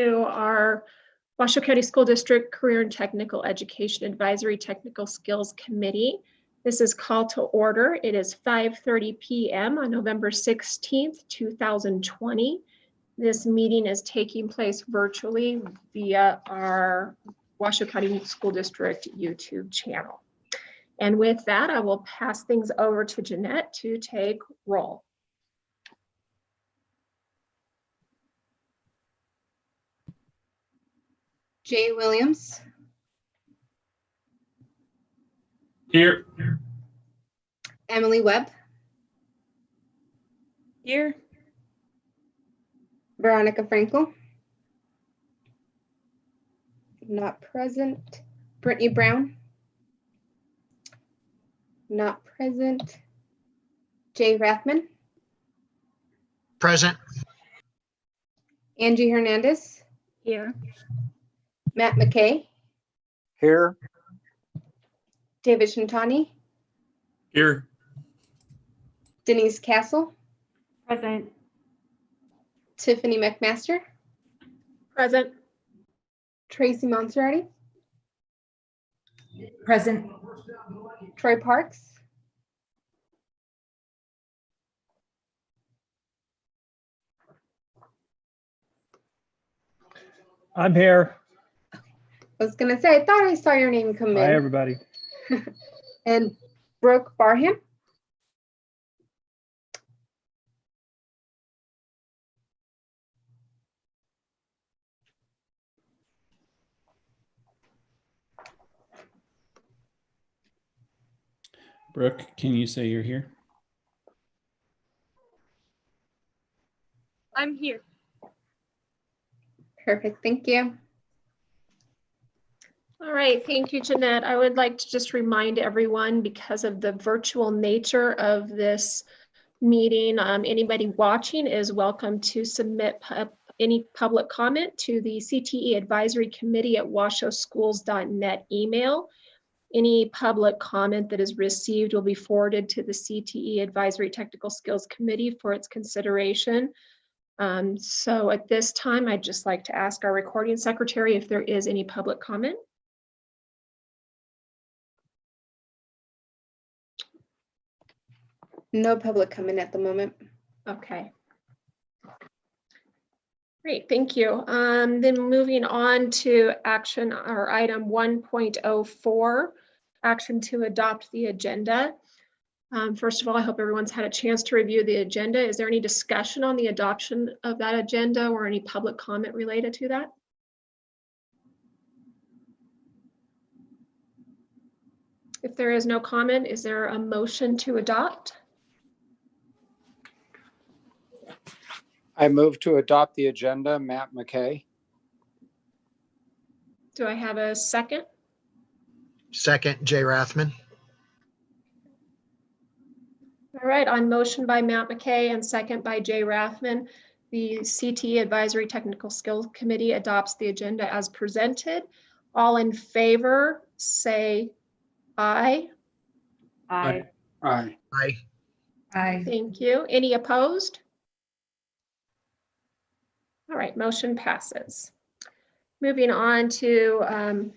to our Washoe County School District Career and Technical Education Advisory Technical Skills Committee. This is called to order. It is 5:30 p.m. on November 16th, 2020. This meeting is taking place virtually via our Washoe County School District YouTube channel. And with that, I will pass things over to Jeanette to take roll. Jay Williams. Here. Emily Webb. Here. Veronica Frankel. Not present. Brittany Brown. Not present. Jay Rathman. Present. Angie Hernandez. Here. Matt McKay. Here. David Shintani. Here. Denise Castle. Present. Tiffany McMaster. Present. Tracy Monserrati. Present. Troy Parks. I'm here. I was gonna say, I thought I saw your name come Hi, in. everybody. And Brooke Barham. Brooke, can you say you're here? I'm here. Perfect, thank you. All right, thank you, Jeanette. I would like to just remind everyone, because of the virtual nature of this meeting, anybody watching is welcome to submit any public comment to the CTE Advisory Committee at washoeschools.net email. Any public comment that is received will be forwarded to the CTE Advisory Technical Skills Committee for its consideration. So at this time, I'd just like to ask our recording secretary if there is any public comment. No public comment at the moment. Okay. Great, thank you. Then moving on to action or item 1.04, action to adopt the agenda. First of all, I hope everyone's had a chance to review the agenda. Is there any discussion on the adoption of that agenda or any public comment related to that? If there is no comment, is there a motion to adopt? I move to adopt the agenda. Matt McKay. Do I have a second? Second, Jay Rathman. All right, on motion by Matt McKay and second by Jay Rathman, the CTE Advisory Technical Skills Committee adopts the agenda as presented. All in favor, say aye. Aye. Aye. Aye. Aye. Thank you. Any opposed? All right, motion passes. Moving on to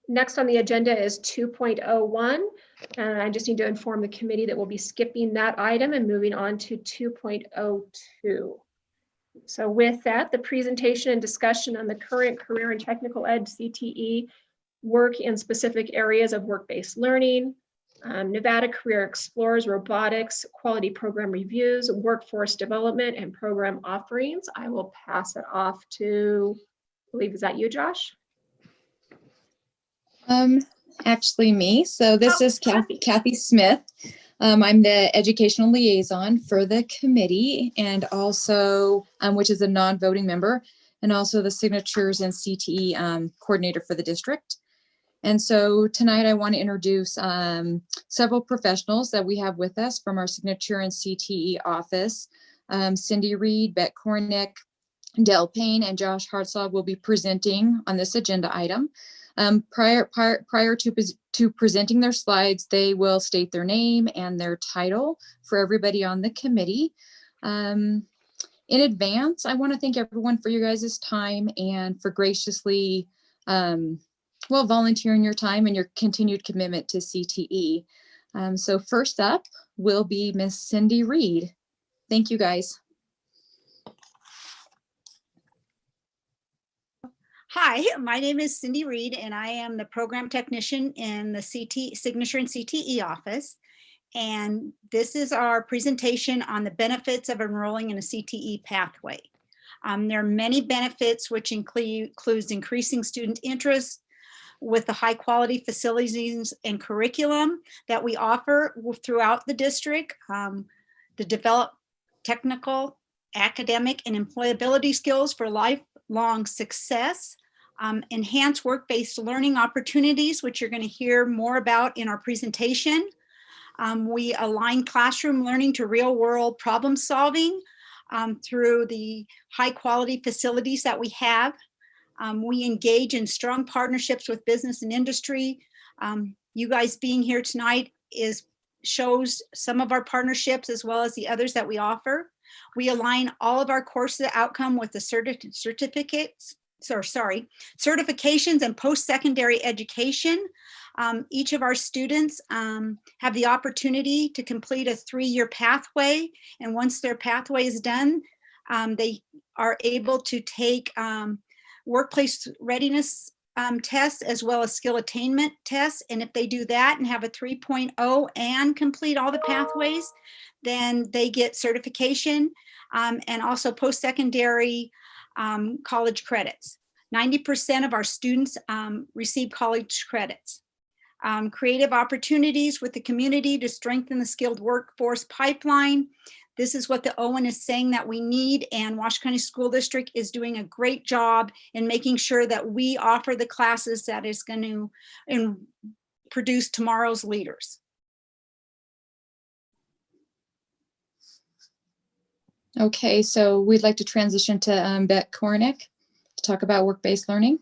next on the agenda is 2.01. I just need to inform the committee that we'll be skipping that item and moving on to 2.02. So with that, the presentation and discussion on the current career and technical ed CTE work in specific areas of work-based learning, Nevada Career Explorers, robotics, quality program reviews, workforce development, and program offerings. I will pass it off to, I believe, is that you, Josh? Actually me. So this is Kathy Smith. I'm the educational liaison for the committee and also, which is a non-voting member, and also the signatures and CTE coordinator for the district. And so tonight I want to introduce several professionals that we have with us from our signature and CTE office. Cindy Reed, Beth Koernick, Dell Payne, and Josh Hartzog will be presenting on this agenda item. Prior to presenting their slides, they will state their name and their title for everybody on the committee. In advance, I want to thank everyone for your guys' time and for graciously, volunteering your time and your continued commitment to CTE. So first up will be Miss Cindy Reed. Thank you, guys. Hi, my name is Cindy Reed, and I am the program technician in the Signature and CTE office. And this is our presentation on the benefits of enrolling in a CTE pathway. There are many benefits, which includes increasing student interest with the high quality facilities and curriculum that we offer throughout the district, to develop technical, academic, and employability skills for lifelong success, enhance work-based learning opportunities, which you're going to hear more about in our presentation. We align classroom learning to real-world problem solving through the high-quality facilities that we have. We engage in strong partnerships with business and industry. You guys being here tonight shows some of our partnerships as well as the others that we offer. We align all of our courses outcome with the certifications and post-secondary education. Each of our students have the opportunity to complete a 3-year pathway. And once their pathway is done, they are able to take workplace readiness tests as well as skill attainment tests. And if they do that and have a 3.0 and complete all the pathways, then they get certification and also post-secondary college credits. 90% of our students receive college credits. Creative opportunities with the community to strengthen the skilled workforce pipeline. This is what the OWN is saying that we need, and Washoe County School District is doing a great job in making sure that we offer the classes that is going to produce tomorrow's leaders. Okay, so we'd like to transition to Beth Koernick to talk about work-based learning.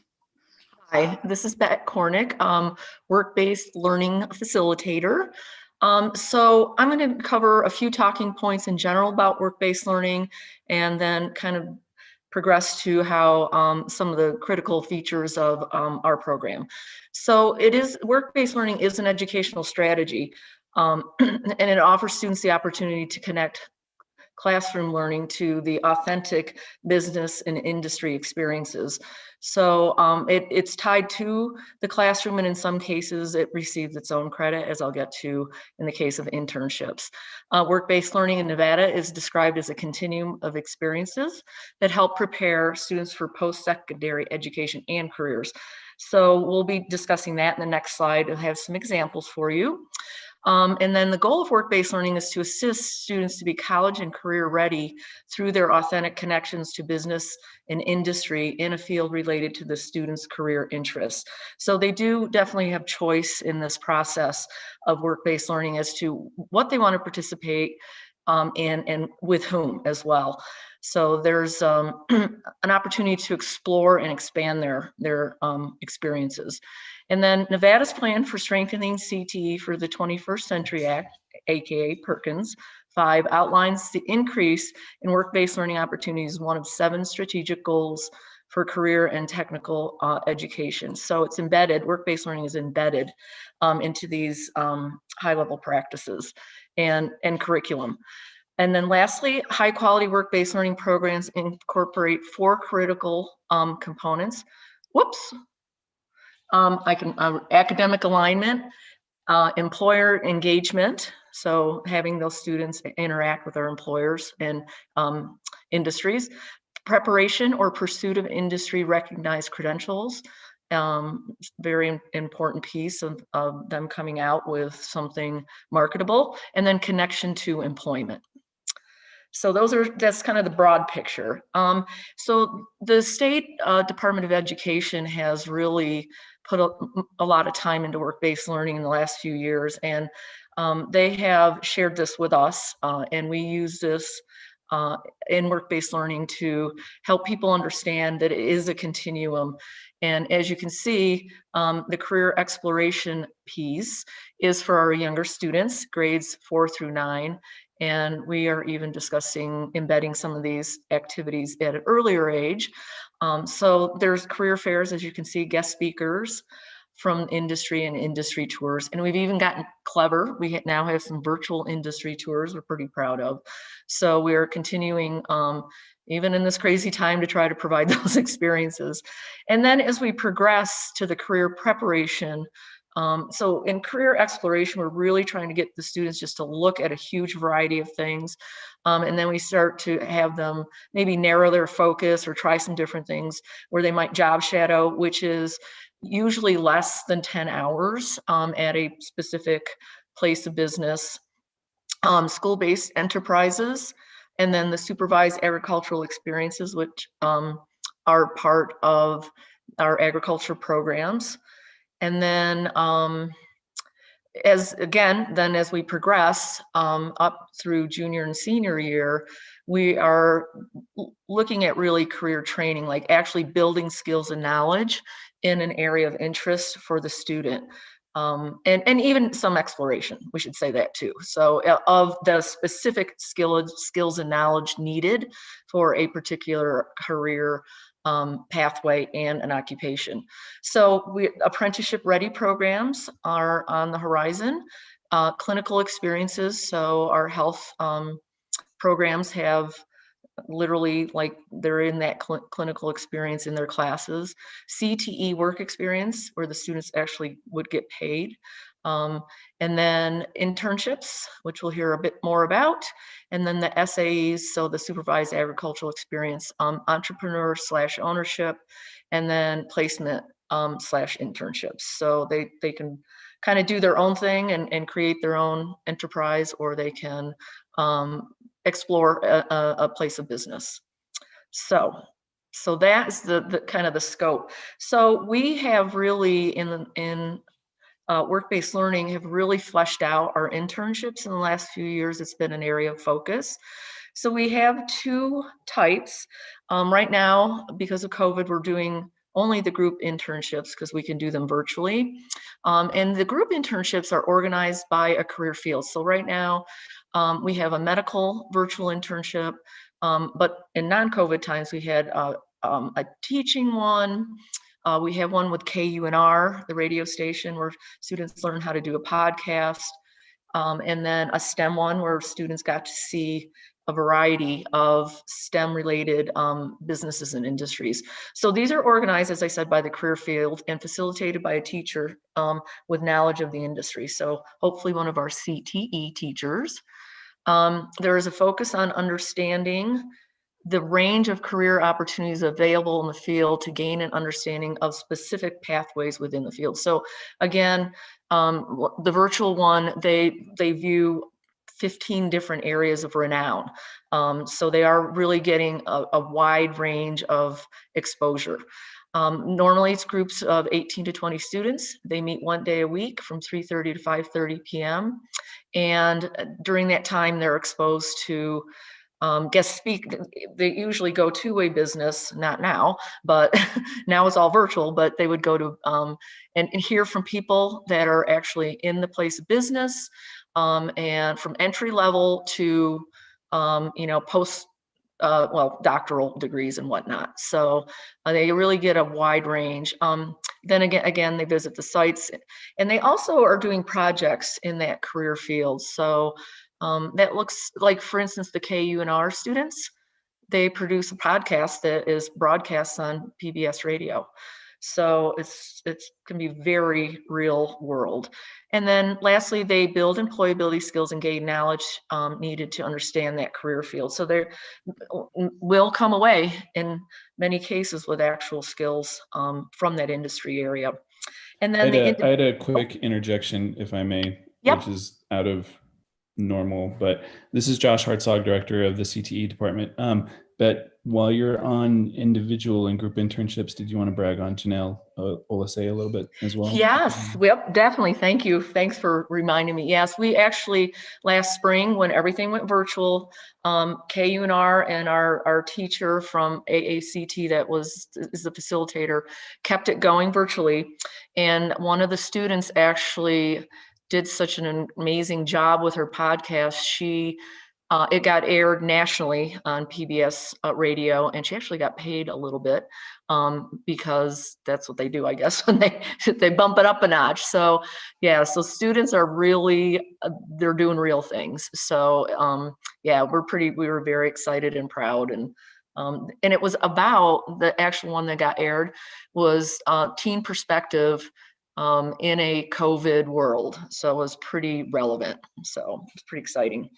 Hi, this is Beth Koernick, work-based learning facilitator. So I'm going to cover a few talking points in general about work-based learning and then kind of progress to how some of the critical features of our program. So work-based learning is an educational strategy, and it offers students the opportunity to connect classroom learning to the authentic business and industry experiences. So it's tied to the classroom, and in some cases it receives its own credit, as I'll get to in the case of internships. Work-based learning in Nevada is described as a continuum of experiences that help prepare students for post-secondary education and careers. So we'll be discussing that in the next slide. I'll have some examples for you. And then the goal of work-based learning is to assist students to be college and career ready through their authentic connections to business and industry in a field related to the student's career interests. So they do definitely have choice in this process of work-based learning as to what they want to participate in and with whom as well. So there's an opportunity to explore and expand their experiences. And then Nevada's plan for strengthening CTE for the 21st Century Act, aka Perkins 5, outlines the increase in work-based learning opportunities, one of 7 strategic goals for career and technical education. So it's embedded, work-based learning is embedded into these high-level practices and curriculum. And then lastly, high quality work-based learning programs incorporate 4 critical components. Academic alignment, employer engagement, so having those students interact with our employers and industries, preparation or pursuit of industry recognized credentials, very important piece of them coming out with something marketable, and then connection to employment. So that's kind of the broad picture. So the State Department of Education has really put a lot of time into work-based learning in the last few years, and they have shared this with us, and we use this in work-based learning to help people understand that it is a continuum. And as you can see, the career exploration piece is for our younger students, grades 4 through 9, And we are even discussing embedding some of these activities at an earlier age. So there's career fairs, as you can see, guest speakers from industry and industry tours. And we've even gotten clever. We now have some virtual industry tours we're pretty proud of. So we are continuing, even in this crazy time, to try to provide those experiences. And then as we progress to the career preparation, so in career exploration, we're really trying to get the students just to look at a huge variety of things. And then we start to have them maybe narrow their focus or try some different things where they might job shadow, which is usually less than 10 hours at a specific place of business, school-based enterprises, and then the supervised agricultural experiences, which are part of our agriculture programs. And then as we progress up through junior and senior year, we are looking at really career training, like actually building skills and knowledge in an area of interest for the student. And even some exploration, we should say that too. So of the specific skills and knowledge needed for a particular career pathway and an occupation. So apprenticeship ready programs are on the horizon. Clinical experiences, so our health programs have literally, like, they're in that clinical experience in their classes. CTE work experience, where the students actually would get paid. And then internships, which we'll hear a bit more about. And then the SAEs, so the supervised agricultural experience, entrepreneur/ownership, and then placement /internships. So they can kind of do their own thing and create their own enterprise, or they can explore a place of business. So that is the kind of the scope. So we have really in WorkBased Learning have really fleshed out our internships in the last few years. It's been an area of focus. So we have two types. Right now, because of COVID, we're doing only the group internships because we can do them virtually. And the group internships are organized by a career field. So right now, we have a medical virtual internship, but in non-COVID times, we had a teaching one. We have one with KUNR, the radio station, where students learn how to do a podcast. And then a STEM one where students got to see a variety of STEM-related businesses and industries. So these are organized, as I said, by the career field and facilitated by a teacher with knowledge of the industry. So hopefully one of our CTE teachers. There is a focus on understanding the range of career opportunities available in the field to gain an understanding of specific pathways within the field. So again, the virtual one, they view 15 different areas of renown. So they are really getting a wide range of exposure. Normally it's groups of 18 to 20 students. They meet one day a week from 3:30 to 5:30 p.m. And during that time, they're exposed to guest speak. They usually go two-way business, not now, but now it's all virtual, but they would go to and hear from people that are actually in the place of business, and from entry level to post doctoral degrees and whatnot. So they really get a wide range. Then again, they visit the sites, and they also are doing projects in that career field. So that looks like, for instance, the KUNR students, they produce a podcast that is broadcast on PBS radio. So it's can be very real world. And then lastly, they build employability skills and gain knowledge needed to understand that career field. So they will come away in many cases with actual skills from that industry area. And then I had a quick interjection, if I may, Yep. which is out of normal, but this is Josh Hartzog, director of the CTE department. But while you're on individual and group internships, did you want to brag on Janelle Olasey a little bit as well? Yes, yep, definitely. Thank you. Thanks for reminding me. Yes, we actually, last spring, when everything went virtual, KUNR and our teacher from AACT that is the facilitator, kept it going virtually. And one of the students actually did such an amazing job with her podcast. She It got aired nationally on PBS radio, and she actually got paid a little bit because that's what they do, I guess, when they bump it up a notch. So yeah, so students are really, they're doing real things. So yeah, we were very excited and proud. And it was about, the actual one that got aired was teen perspective in a COVID world. So it was pretty relevant. So it's pretty exciting.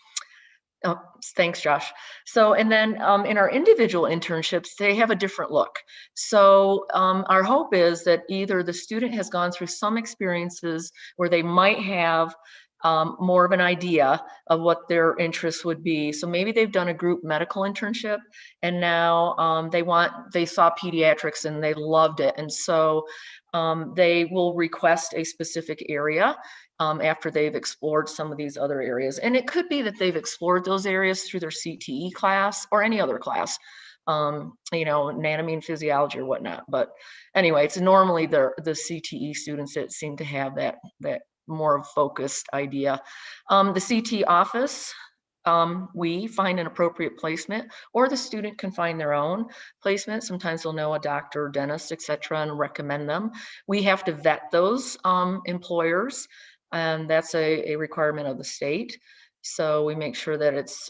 Oh, thanks, Josh. So, and then in our individual internships, they have a different look. So our hope is that either the student has gone through some experiences where they might have more of an idea of what their interests would be. So maybe they've done a group medical internship, and now they saw pediatrics and they loved it. And so they will request a specific area after they've explored some of these other areas. And it could be that they've explored those areas through their CTE class or any other class, you know, anatomy and physiology or whatnot. But anyway, it's normally the CTE students that seem to have that more focused idea. The CTE office, we find an appropriate placement, or the student can find their own placement. Sometimes they'll know a doctor, dentist, etc., and recommend them. We have to vet those employers, and that's a requirement of the state. So we make sure that it's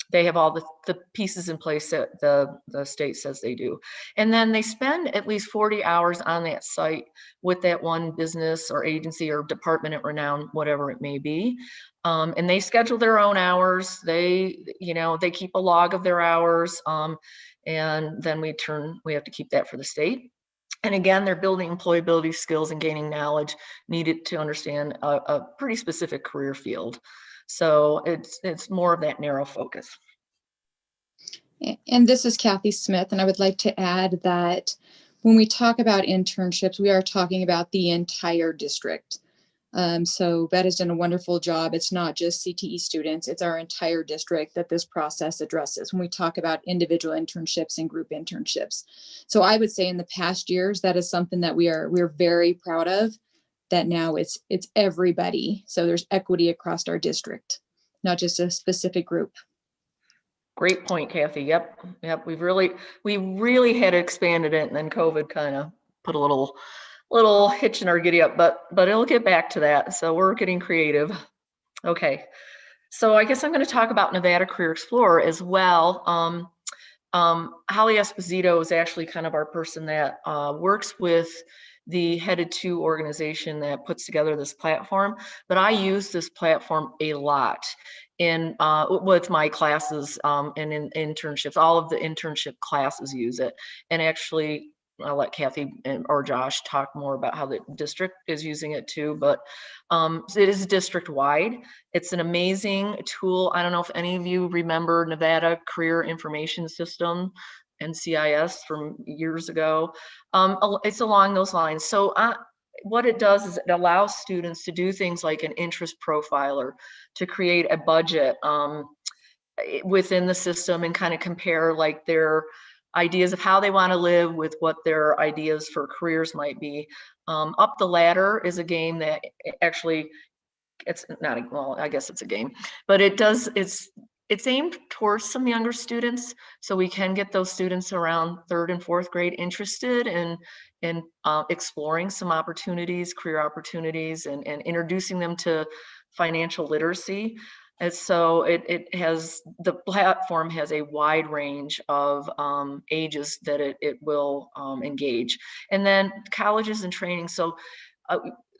they have all the pieces in place that the state says they do. And then they spend at least 40 hours on that site with that one business or agency or department at renown, whatever it may be. And they schedule their own hours. They keep a log of their hours. And then we have to keep that for the state. And again, they're building employability skills and gaining knowledge needed to understand a pretty specific career field. So it's more of that narrow focus. And this is Kathy Smith, and I would like to add that when we talk about internships, we are talking about the entire district. So Beth has done a wonderful job. It's not just CTE students, it's our entire district that this process addresses when we talk about individual internships and group internships. So I would say in the past years, that is something that we're very proud of, that now it's everybody. So there's equity across our district, not just a specific group. Great point, Kathy. Yep. We really had expanded it, and then COVID kind of put a little hitch in our giddy up, but it'll get back to that. So we're getting creative. Okay. So I guess I'm going to talk about Nevada Career Explorer as well. Holly Esposito is actually kind of our person that works with the Headed To organization that puts together this platform, but I use this platform a lot with my classes and in internships. All of the internship classes use it. And actually, I'll let Kathy or Josh talk more about how the district is using it too, but it is district-wide. It's an amazing tool. I don't know if any of you remember Nevada Career Information System, NCIS, from years ago. It's along those lines. So what it does is it allows students to do things like an interest profiler, to create a budget within the system and kind of compare like their ideas of how they want to live with what their ideas for careers might be. Up the Ladder is a game that actually, it's not, well, I guess it's a game, but it's aimed towards some younger students, so we can get those students around 3rd and 4th grade interested in exploring some opportunities, career opportunities, and introducing them to financial literacy. And so the platform has a wide range of ages that it will engage. And then colleges and training. So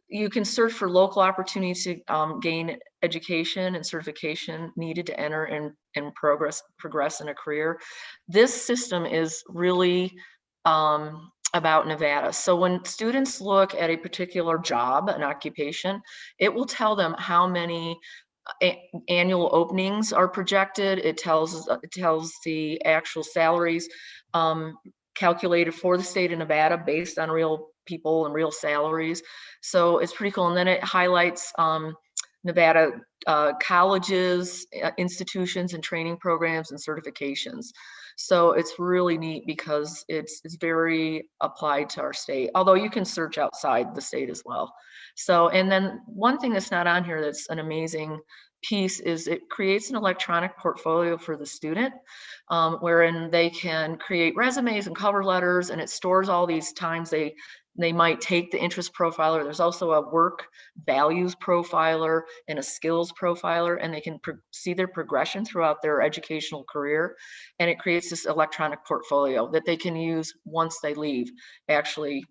you can search for local opportunities to gain education and certification needed to enter and progress in a career. This system is really about Nevada. So when students look at a particular job, an occupation, it will tell them how many annual openings are projected. It tells the actual salaries calculated for the state of Nevada based on real people and real salaries. So it's pretty cool. And then it highlights Nevada colleges, institutions, and training programs and certifications. So it's really neat because it's very applied to our state, although you can search outside the state as well. So, and then one thing that's not on here that's an amazing piece is it creates an electronic portfolio for the student, wherein they can create resumes and cover letters, and it stores all these times they might take the interest profiler. There's also a work values profiler and a skills profiler, and they can see their progression throughout their educational career. And it creates this electronic portfolio that they can use once they leave actually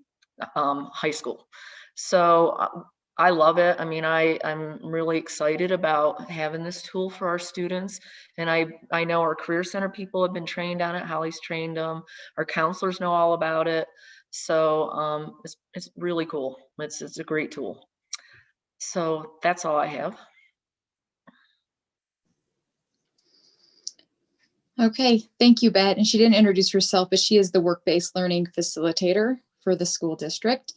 high school. So I love it. I mean, I'm really excited about having this tool for our students. And I know our Career Center people have been trained on it. Holly's trained them. Our counselors know all about it. So it's really cool. It's a great tool. So that's all I have. Okay, thank you, Bet. And she didn't introduce herself, but she is the work-based learning facilitator for the school district.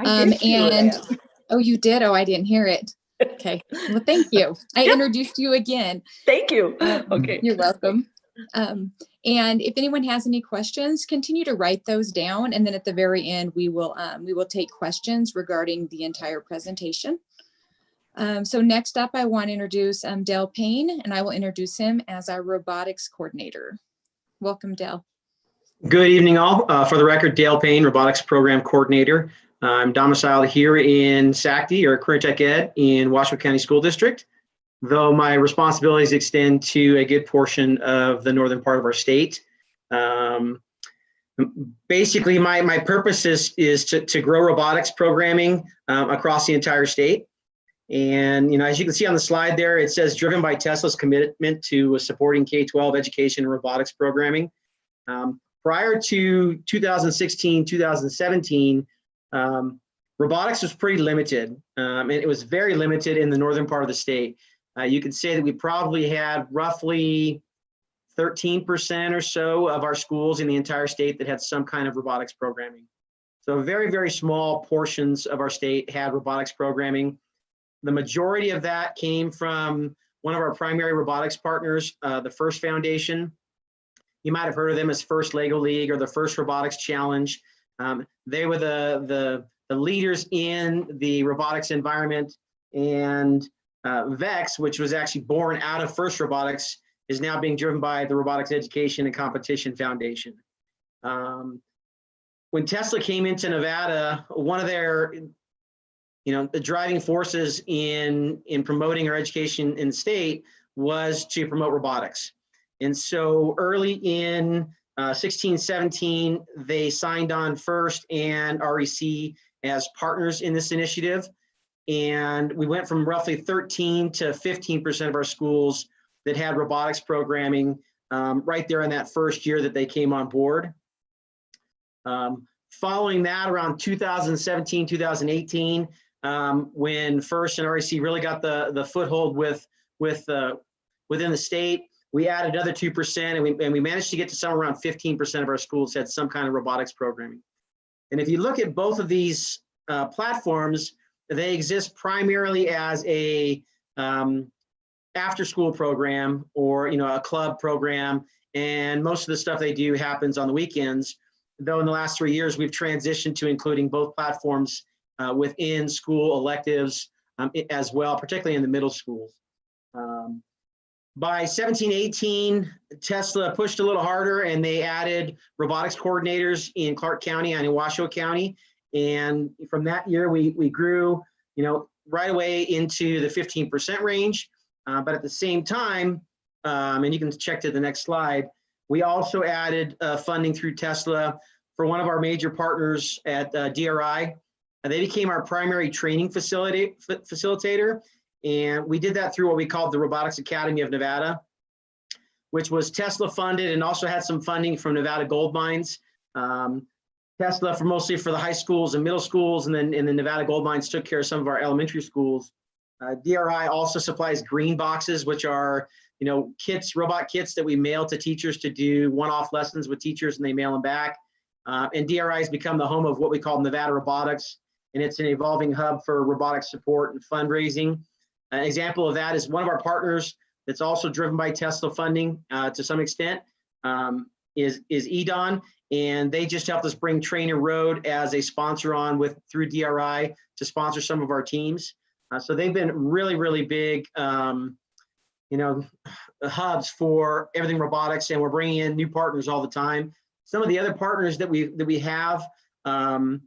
Oh, you did? Oh, I didn't hear it. Okay, well, thank you. I introduced you again. Thank you. Okay. You're welcome. And if anyone has any questions, continue to write those down. And then at the very end, we will take questions regarding the entire presentation. So next up, I want to introduce Dale Payne, and I will introduce him as our robotics coordinator. Welcome, Dale. Good evening, all. For the record, Dale Payne, robotics program coordinator. I'm domiciled here in SACD, or Career Tech Ed, in Washoe County School District, though my responsibilities extend to a good portion of the northern part of our state. Basically, my purpose is to grow robotics programming across the entire state. And, you know, as you can see on the slide there, it says driven by Tesla's commitment to supporting K-12 education and robotics programming. Prior to 2016, 2017, robotics was pretty limited, and it was very limited in the northern part of the state. You could say that we probably had roughly 13% or so of our schools in the entire state that had some kind of robotics programming. So very, very small portions of our state had robotics programming. The majority of that came from one of our primary robotics partners, the FIRST Foundation. You might have heard of them as First Lego League or the First Robotics Challenge. They were the leaders in the robotics environment, and VEX, which was actually born out of First Robotics, is now being driven by the Robotics Education and Competition Foundation. When Tesla came into Nevada, one of their, the driving forces in promoting our education in the state was to promote robotics. And so early in 16, 17, they signed on FIRST and REC as partners in this initiative. And we went from roughly 13 to 15% of our schools that had robotics programming right there in that first year that they came on board. Following that, around 2017, 2018, when FIRST and REC really got the foothold within the state, we added another 2%, and we managed to get to somewhere around 15% of our schools had some kind of robotics programming. And if you look at both of these platforms, they exist primarily as a after-school program or a club program, and most of the stuff they do happens on the weekends. Though in the last 3 years, we've transitioned to including both platforms within school electives as well, particularly in the middle schools. By 17, 18, Tesla pushed a little harder, and they added robotics coordinators in Clark County and in Washoe County. And from that year, we grew, right away into the 15% range. But at the same time, and you can check to the next slide, we also added funding through Tesla for one of our major partners at DRI. And they became our primary training facilitator. And we did that through what we called the Robotics Academy of Nevada, which was Tesla funded and also had some funding from Nevada Gold Mines. Tesla mostly for the high schools and middle schools, and then Nevada Gold Mines took care of some of our elementary schools. DRI also supplies green boxes, which are robot kits that we mail to teachers to do one-off lessons with teachers, and they mail them back. And DRI has become the home of what we call Nevada Robotics, and it's an evolving hub for robotics support and fundraising. An example of that is one of our partners that's also driven by Tesla funding to some extent is EDON, and they just helped us bring Trainer Road as a sponsor on through DRI to sponsor some of our teams. So they've been really, really big hubs for everything robotics, and we're bringing in new partners all the time. Some of the other partners that we have, and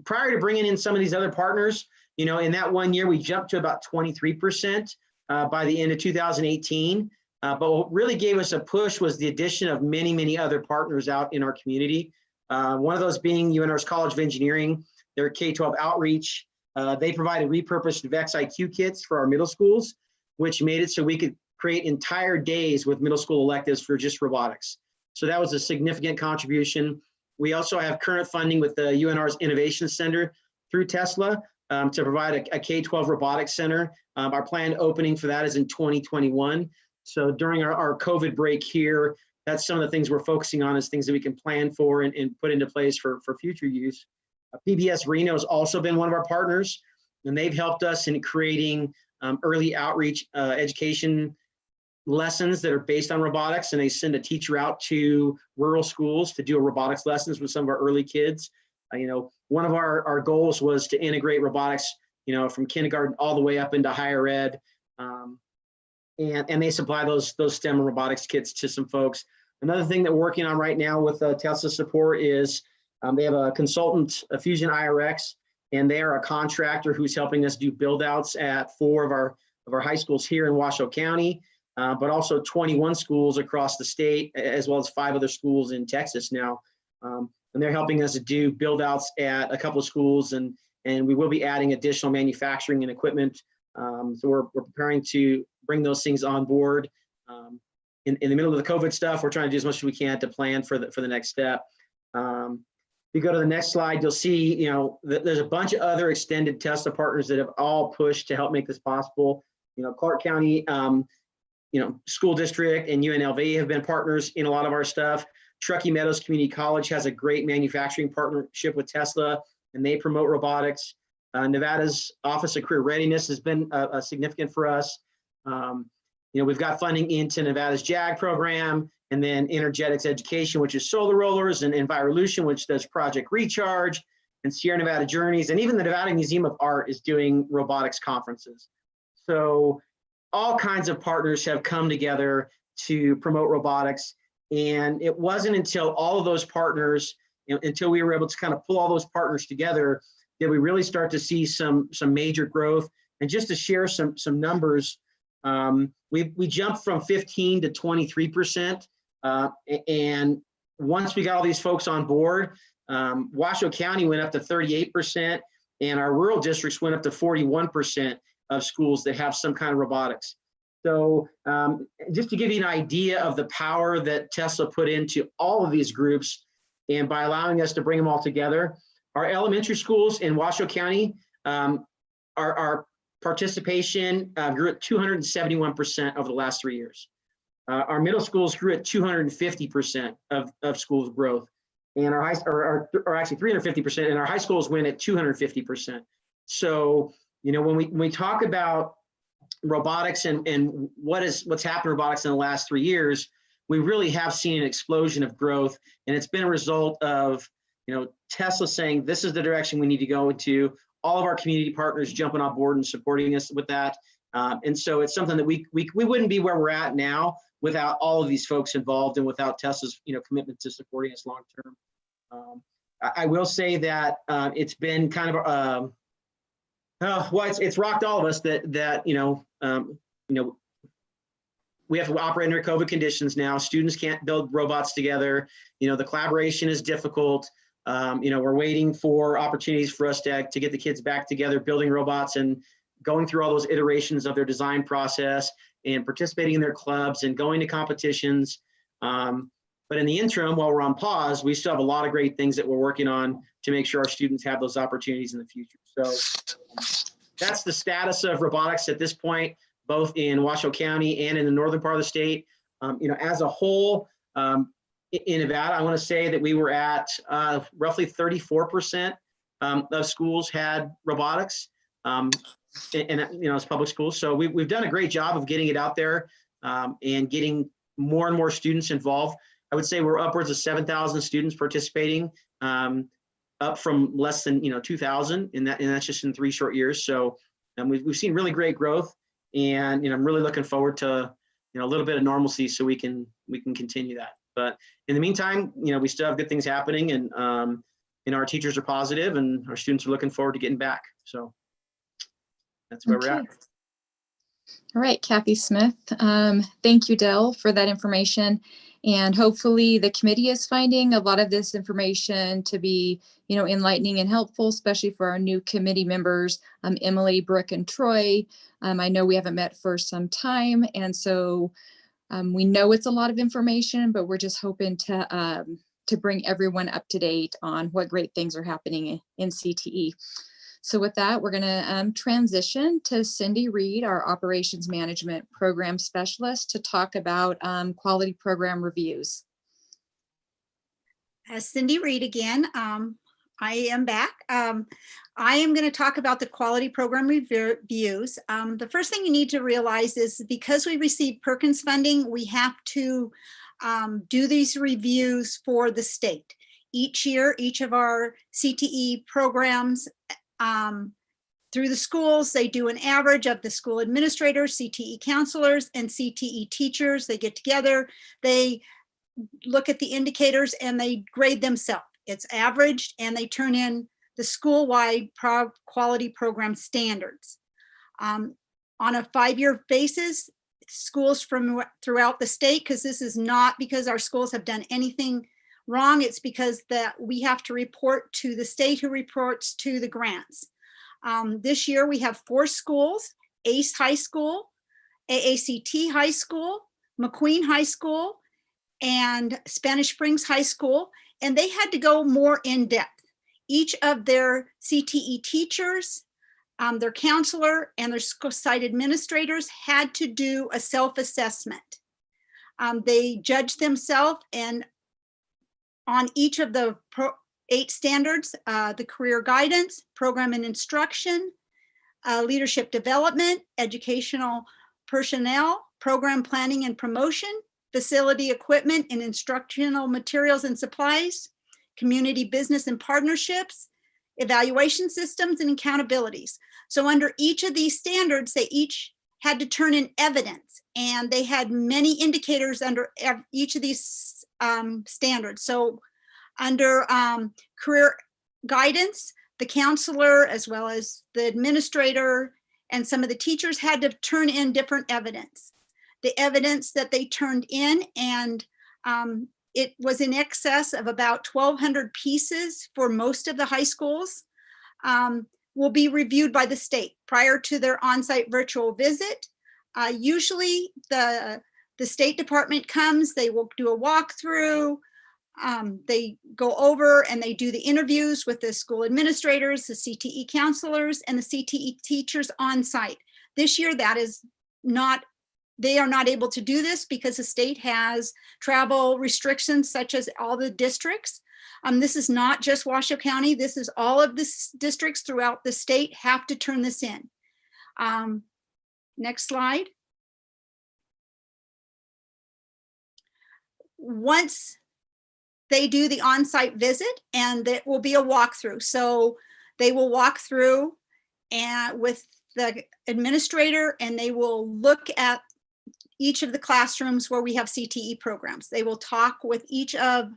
prior to bringing in some of these other partners, in that 1 year, we jumped to about 23% by the end of 2018. But what really gave us a push was the addition of many, many other partners out in our community. One of those being UNR's College of Engineering, their K-12 outreach. They provided repurposed VEX IQ kits for our middle schools, which made it so we could create entire days with middle school electives for just robotics. So that was a significant contribution. We also have current funding with the UNR's Innovation Center through Tesla to provide a K-12 robotics center. Our planned opening for that is in 2021. So during our COVID break here, that's some of the things we're focusing on, is things that we can plan for and put into place for future use. PBS Reno has also been one of our partners, and they've helped us in creating early outreach education lessons that are based on robotics, and they send a teacher out to rural schools to do a robotics lessons with some of our early kids. One of our goals was to integrate robotics, from kindergarten all the way up into higher ed. And they supply those STEM robotics kits to some folks. Another thing that we're working on right now with Tesla support is they have a consultant, a Fusion IRX, and they are a contractor who's helping us do build outs at 4 of our high schools here in Washoe County, but also 21 schools across the state, as well as 5 other schools in Texas now. And they're helping us to do build outs at a couple of schools, and we will be adding additional manufacturing and equipment. So we're preparing to bring those things on board. In the middle of the COVID stuff, we're trying to do as much as we can to plan for the next step. If you go to the next slide, you'll see, there's a bunch of other extended Tesla partners that have all pushed to help make this possible. Clark County, School District and UNLV have been partners in a lot of our stuff. Truckee Meadows Community College has a great manufacturing partnership with Tesla, and they promote robotics. Nevada's Office of Career Readiness has been significant for us. We've got funding into Nevada's JAG program, and then Energetics Education, which is solar rollers, and Envirolution, which does Project Recharge, and Sierra Nevada Journeys, and even the Nevada Museum of Art is doing robotics conferences. So all kinds of partners have come together to promote robotics. And it wasn't until all of those partners, until we were able to kind of pull all those partners together, that we really start to see some major growth. And just to share some numbers, we jumped from 15 to 23%. And once we got all these folks on board, Washoe County went up to 38%, and our rural districts went up to 41% of schools that have some kind of robotics. So just to give you an idea of the power that Tesla put into all of these groups, and by allowing us to bring them all together, our elementary schools in Washoe County, our participation grew at 271% over the last 3 years. Our middle schools grew at 250% of schools growth, and our actually 350%, and our high schools went at 250%. So, when we talk about robotics and what's happened in robotics in the last 3 years, we really have seen an explosion of growth, and it's been a result of Tesla saying this is the direction we need to go into, all of our community partners jumping on board and supporting us with that. And so it's something that we wouldn't be where we're at now without all of these folks involved, and without Tesla's commitment to supporting us long term. I will say that it's been kind of it's rocked all of us that we have to operate under COVID conditions now. Students can't build robots together. The collaboration is difficult. We're waiting for opportunities for us to get the kids back together, building robots and going through all those iterations of their design process and participating in their clubs and going to competitions. But in the interim, while we're on pause, we still have a lot of great things that we're working on to make sure our students have those opportunities in the future. So that's the status of robotics at this point, both in Washoe County and in the northern part of the state. As a whole, in Nevada, I want to say that we were at roughly 34% of schools had robotics, and it's public schools. So we've done a great job of getting it out there and getting more and more students involved. I would say we're upwards of 7,000 students participating, up from less than 2,000, and that's just in 3 short years. So we've seen really great growth. And I'm really looking forward to a little bit of normalcy so we can continue that. But in the meantime, we still have good things happening, and our teachers are positive, and our students are looking forward to getting back. So that's where we're at. All right, Kathy Smith. Thank you, Dell, for that information. And hopefully the committee is finding a lot of this information to be, enlightening and helpful, especially for our new committee members, Emily, Brooke, and Troy. I know we haven't met for some time, and so we know it's a lot of information, but we're just hoping to bring everyone up to date on what great things are happening in CTE. So with that, we're going to transition to Cindy Reed, our Operations Management Program Specialist, to talk about quality program reviews. Cindy Reed again. I am back. I am going to talk about the quality program reviews. The first thing you need to realize is because we receive Perkins funding, we have to do these reviews for the state. Each year, each of our CTE programs through the schools, they do an average of the school administrators, CTE counselors, and CTE teachers. They get together, they look at the indicators, and they grade themselves. It's averaged, and they turn in the school-wide quality program standards. On a 5-year basis, schools from throughout the state, because this is not because our schools have done anything wrong, it's because that we have to report to the state, who reports to the grants. This year we have 4 schools: ACE High School, AACT High School, McQueen High School, and Spanish Springs High School, and they had to go more in depth. Each of their CTE teachers, their counselor, and their site administrators had to do a self-assessment. They judged themselves, and on each of the 8 standards, the career guidance, program and instruction, leadership development, educational personnel, program planning and promotion, facility equipment and instructional materials and supplies, community business and partnerships, evaluation systems, and accountabilities. So under each of these standards, they each had to turn in evidence, and they had many indicators under each of these standards. So under career guidance, the counselor, as well as the administrator and some of the teachers, had to turn in different evidence. The evidence that they turned in, and it was in excess of about 1,200 pieces for most of the high schools, will be reviewed by the state prior to their on-site virtual visit. Usually the State Department comes, they will do a walkthrough, they go over and they do the interviews with the school administrators, the CTE counselors, and the CTE teachers on site. This year, that is not, they are not able to do this because the state has travel restrictions, such as all the districts. This is not just Washoe County. This is all of the districts throughout the state have to turn this in. Next slide. Once they do the on-site visit, and it will be a walkthrough. So they will walk through and with the administrator, and they will look at each of the classrooms where we have CTE programs. They will talk with each of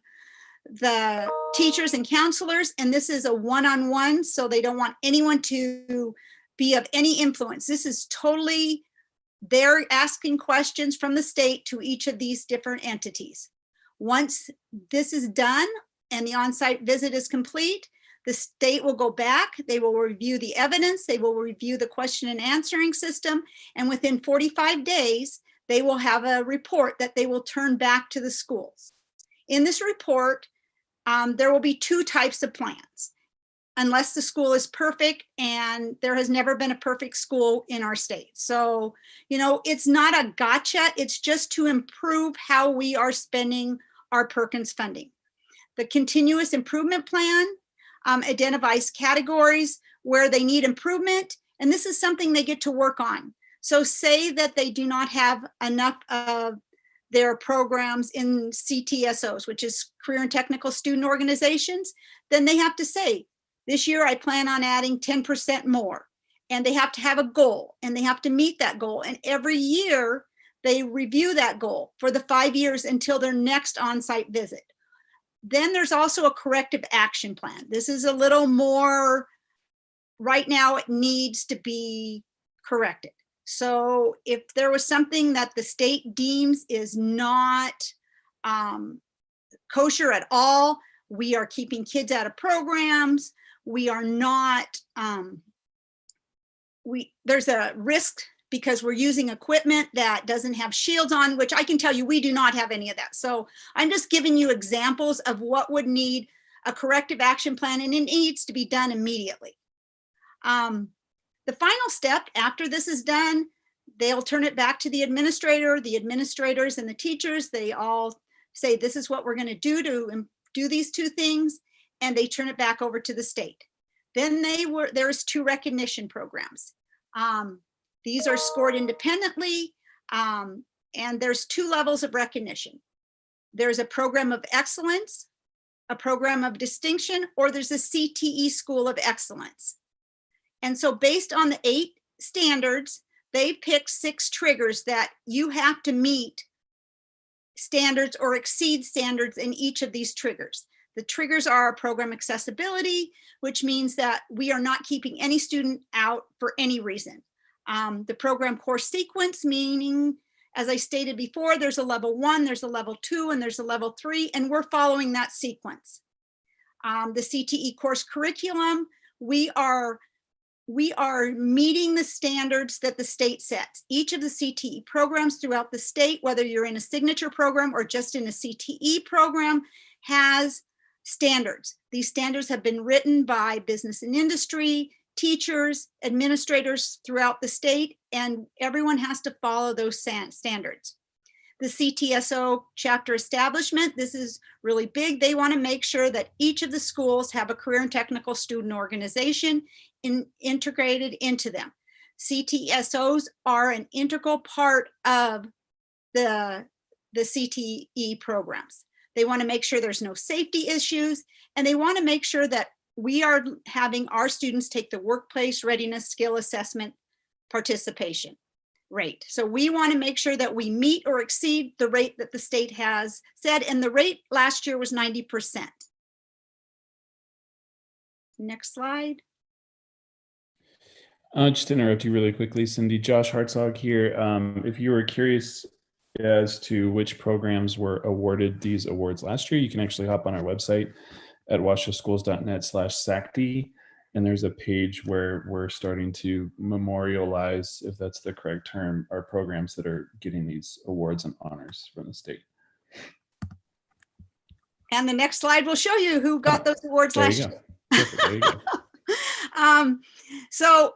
the teachers and counselors, and this is a one-on-one, so they don't want anyone to be of any influence. This is totally, they're asking questions from the state to each of these different entities. Once this is done and the on-site visit is complete, the state will go back, they will review the evidence, they will review the question and answering system, and within 45 days, they will have a report that they will turn back to the schools. In this report, there will be 2 types of plans, unless the school is perfect, and there has never been a perfect school in our state. So, it's not a gotcha, it's just to improve how we are spending our Perkins funding. The continuous improvement plan identifies categories where they need improvement, and this is something they get to work on. So say that they do not have enough of their programs in CTSOs, which is career and technical student organizations, then they have to say, this year I plan on adding 10% more. and they have to have a goal, and they have to meet that goal. And every year they review that goal for the 5 years until their next on-site visit. Then there's also a corrective action plan. This is a little more, right now it needs to be corrected. So if there was something that the state deems is not kosher at all, we are keeping kids out of programs. We are not, there's a risk because we're using equipment that doesn't have shields on, which I can tell you, we do not have any of that. So I'm just giving you examples of what would need a corrective action plan, and it needs to be done immediately. The final step after this is done, they'll turn it back to the administrator. The administrators and the teachers, they all say, this is what we're going to do these 2 things, and they turn it back over to the state. Then there's 2 recognition programs. These are scored independently, and there's 2 levels of recognition. There's a program of excellence, a program of distinction, or there's a CTE School of Excellence. And so based on the 8 standards, they pick 6 triggers that you have to meet standards or exceed standards in each of these triggers. The triggers are program accessibility, which means that we are not keeping any student out for any reason. The program course sequence, meaning, as I stated before, there's a level 1, there's a level 2, and there's a level 3, and we're following that sequence. The CTE course curriculum, we are meeting the standards that the state sets. Each of the CTE programs throughout the state, whether you're in a signature program or just in a CTE program, has standards. These standards have been written by business and industry, teachers, administrators throughout the state, and everyone has to follow those standards. The CTSO chapter establishment, this is really big. They want to make sure that each of the schools have a career and technical student organization integrated into them. CTSOs are an integral part of the CTE programs. They want to make sure there's no safety issues, and they want to make sure that we are having our students take the workplace readiness skill assessment participation rate. So we want to make sure that we meet or exceed the rate that the state has said, and the rate last year was 90%. Next slide. Just to interrupt you really quickly, Cindy, Josh Hartzog here. If you were curious as to which programs were awarded these awards last year, you can actually hop on our website at washoschools.net/SACD, and there's a page where we're starting to memorialize, if that's the correct term, our programs that are getting these awards and honors from the state. And the next slide will show you who got those awards last year. Perfect. There you go. So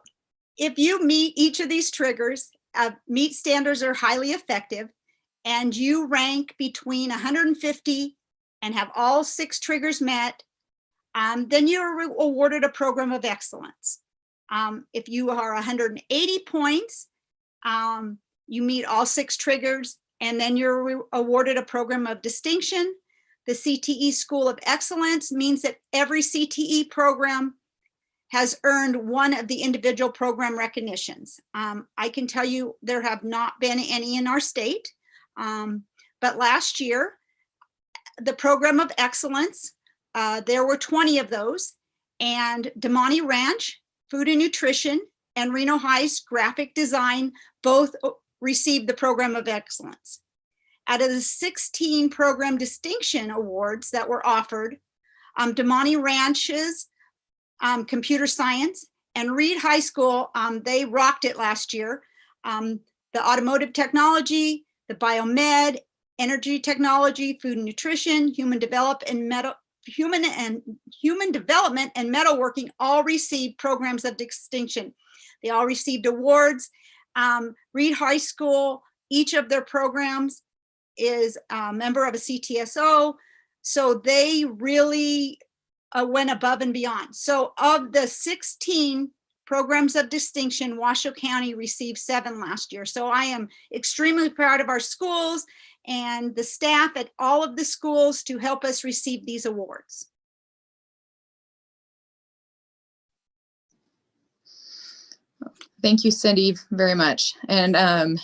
if you meet each of these triggers, meet standards are highly effective, and you rank between 150 and have all 6 triggers met, then you're awarded a program of excellence. If you are 180 points, you meet all 6 triggers, and then you're awarded a program of distinction. The CTE School of Excellence means that every CTE program has earned one of the individual program recognitions. I can tell you there have not been any in our state, but last year, the program of excellence, there were 20 of those, and Damani Ranch, Food and Nutrition, and Reno High's Graphic Design both received the program of excellence. Out of the 16 program distinction awards that were offered, Damani Ranch's Computer Science and Reed High School, they rocked it last year. The Automotive Technology, the Biomed, Energy Technology, Food and Nutrition, Human Development and Metalworking all received programs of distinction. They all received awards. Reed High School, each of their programs is a member of a CTSO, so they really went above and beyond. So of the 16 programs of distinction, Washoe County received 7 last year. So I am extremely proud of our schools and the staff at all of the schools to help us receive these awards. Thank you, Cindy, very much. And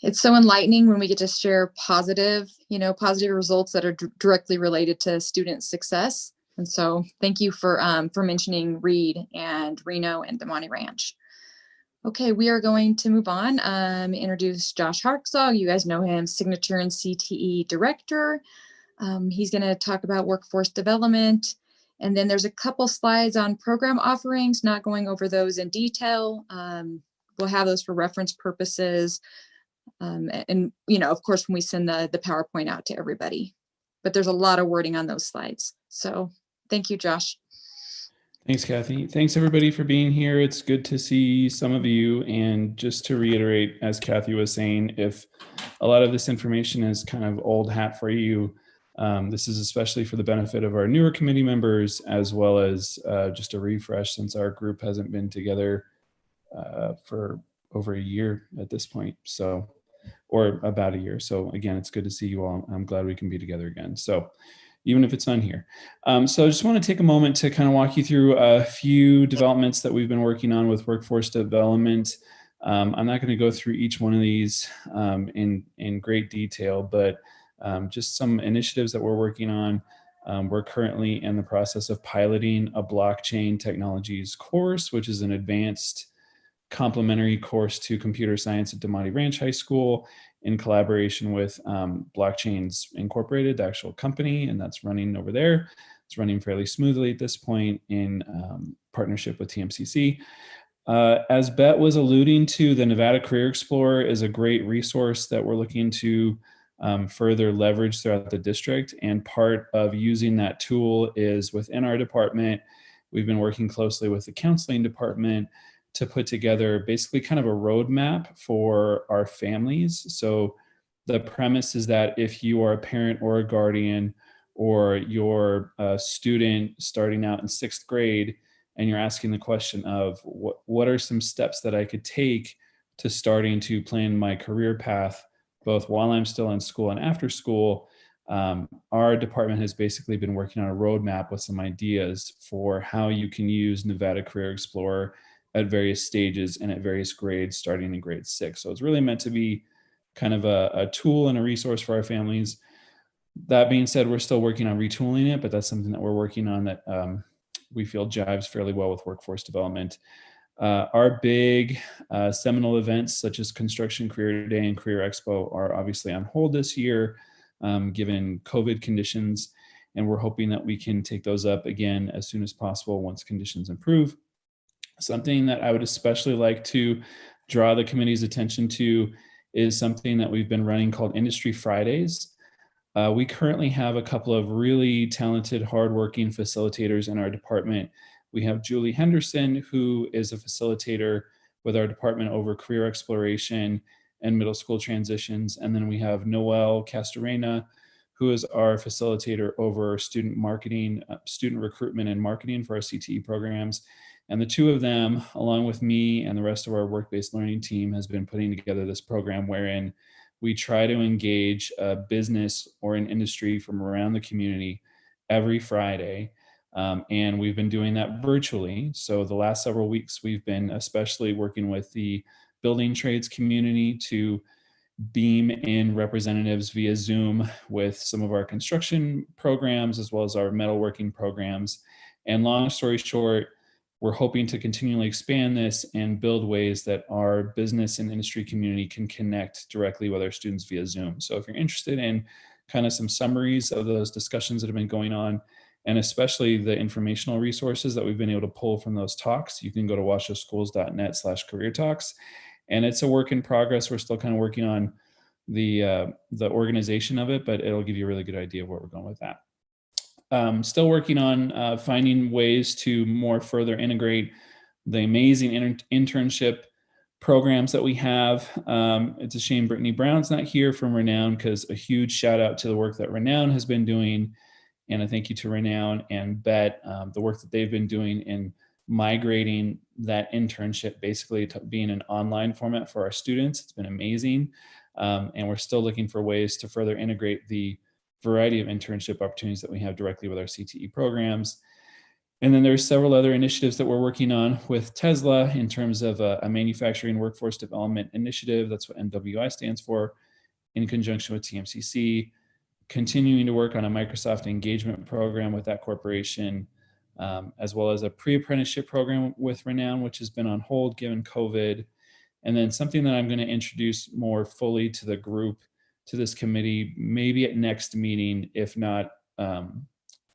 it's so enlightening when we get to share positive results that are directly related to student success. And so thank you for mentioning Reed and Reno and Damani Ranch. Okay, we are going to move on. Introduce Josh Hartzog. You guys know him, Signature and CTE Director. He's going to talk about workforce development. And then there's a couple slides on program offerings, not going over those in detail. We'll have those for reference purposes. And, of course, when we send the PowerPoint out to everybody. But there's a lot of wording on those slides. So thank you, Josh. Thanks, Kathy. Thanks, everybody, for being here. It's good to see some of you. And just to reiterate, as Kathy was saying, if a lot of this information is kind of old hat for you, this is especially for the benefit of our newer committee members, as well as just a refresh since our group hasn't been together for over a year at this point. So, or about a year. So again, it's good to see you all. I'm glad we can be together again. So even if it's on here. So I just want to take a moment to kind of walk you through a few developments that we've been working on with workforce development. I'm not going to go through each one of these in great detail, but just some initiatives that we're working on. We're currently in the process of piloting a blockchain technologies course, which is an advanced complementary course to computer science at Damani Ranch High School in collaboration with Blockchains Incorporated, the actual company, and that's running over there. It's running fairly smoothly at this point in partnership with TMCC. As Bet was alluding to, the Nevada Career Explorer is a great resource that we're looking to further leverage throughout the district. And part of using that tool is within our department. We've been working closely with the counseling department to put together basically kind of a roadmap for our families. So the premise is that if you are a parent or a guardian, or you're a student starting out in 6th grade, and you're asking the question of what are some steps that I could take to starting to plan my career path, both while I'm still in school and after school, our department has basically been working on a roadmap with some ideas for how you can use Nevada Career Explorer at various stages and at various grades starting in grade 6. So it's really meant to be kind of a tool and a resource for our families. That being said, we're still working on retooling it, but that's something that we're working on that we feel jives fairly well with workforce development. Our big seminal events such as Construction Career Day and Career Expo are obviously on hold this year, given COVID conditions, and we're hoping that we can take those up again as soon as possible once conditions improve. Something that I would especially like to draw the committee's attention to is something that we've been running called Industry Fridays. We currently have a couple of really talented, hardworking facilitators in our department. We have Julie Henderson, who is a facilitator with our department over career exploration and middle school transitions. And then we have Noelle Castorena, who is our facilitator over student marketing, student recruitment and marketing for our CTE programs. And the two of them, along with me and the rest of our work-based learning team, has been putting together this program wherein we try to engage a business or an industry from around the community every Friday. And we've been doing that virtually. So the last several weeks, we've been especially working with the building trades community to beam in representatives via Zoom with some of our construction programs, as well as our metalworking programs. And long story short, we're hoping to continually expand this and build ways that our business and industry community can connect directly with our students via Zoom. So if you're interested in kind of some summaries of those discussions that have been going on, and especially the informational resources that we've been able to pull from those talks, you can go to washoschools.net/career talks. And it's a work in progress. We're still kind of working on the organization of it, but it'll give you a really good idea of where we're going with that. Still working on finding ways to more further integrate the amazing internship programs that we have. It's a shame Brittany Brown's not here from Renown, because a huge shout out to the work that Renown has been doing. And a thank you to Renown and Bet, the work that they've been doing in migrating that internship basically to being an online format for our students. It's been amazing. And we're still looking for ways to further integrate the variety of internship opportunities that we have directly with our CTE programs. And then there's several other initiatives that we're working on with Tesla in terms of a manufacturing workforce development initiative. That's what MWI stands for, in conjunction with TMCC, continuing to work on a Microsoft engagement program with that corporation, as well as a pre-apprenticeship program with Renown, which has been on hold given COVID. And then something that I'm going to introduce more fully to the group, to this committee, maybe at next meeting, if not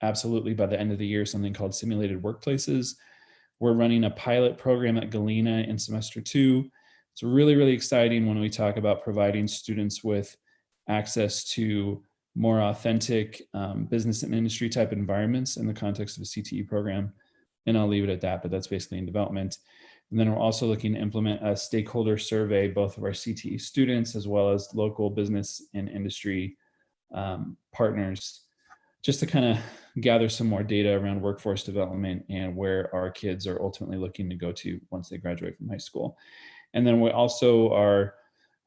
absolutely by the end of the year, something called simulated workplaces. We're running a pilot program at Galena in semester 2. It's really, really exciting when we talk about providing students with access to more authentic business and industry type environments in the context of a CTE program. And I'll leave it at that, but that's basically in development. And then we're also looking to implement a stakeholder survey, both of our CTE students as well as local business and industry partners, just to kind of gather some more data around workforce development and where our kids are ultimately looking to go to once they graduate from high school. And then we also are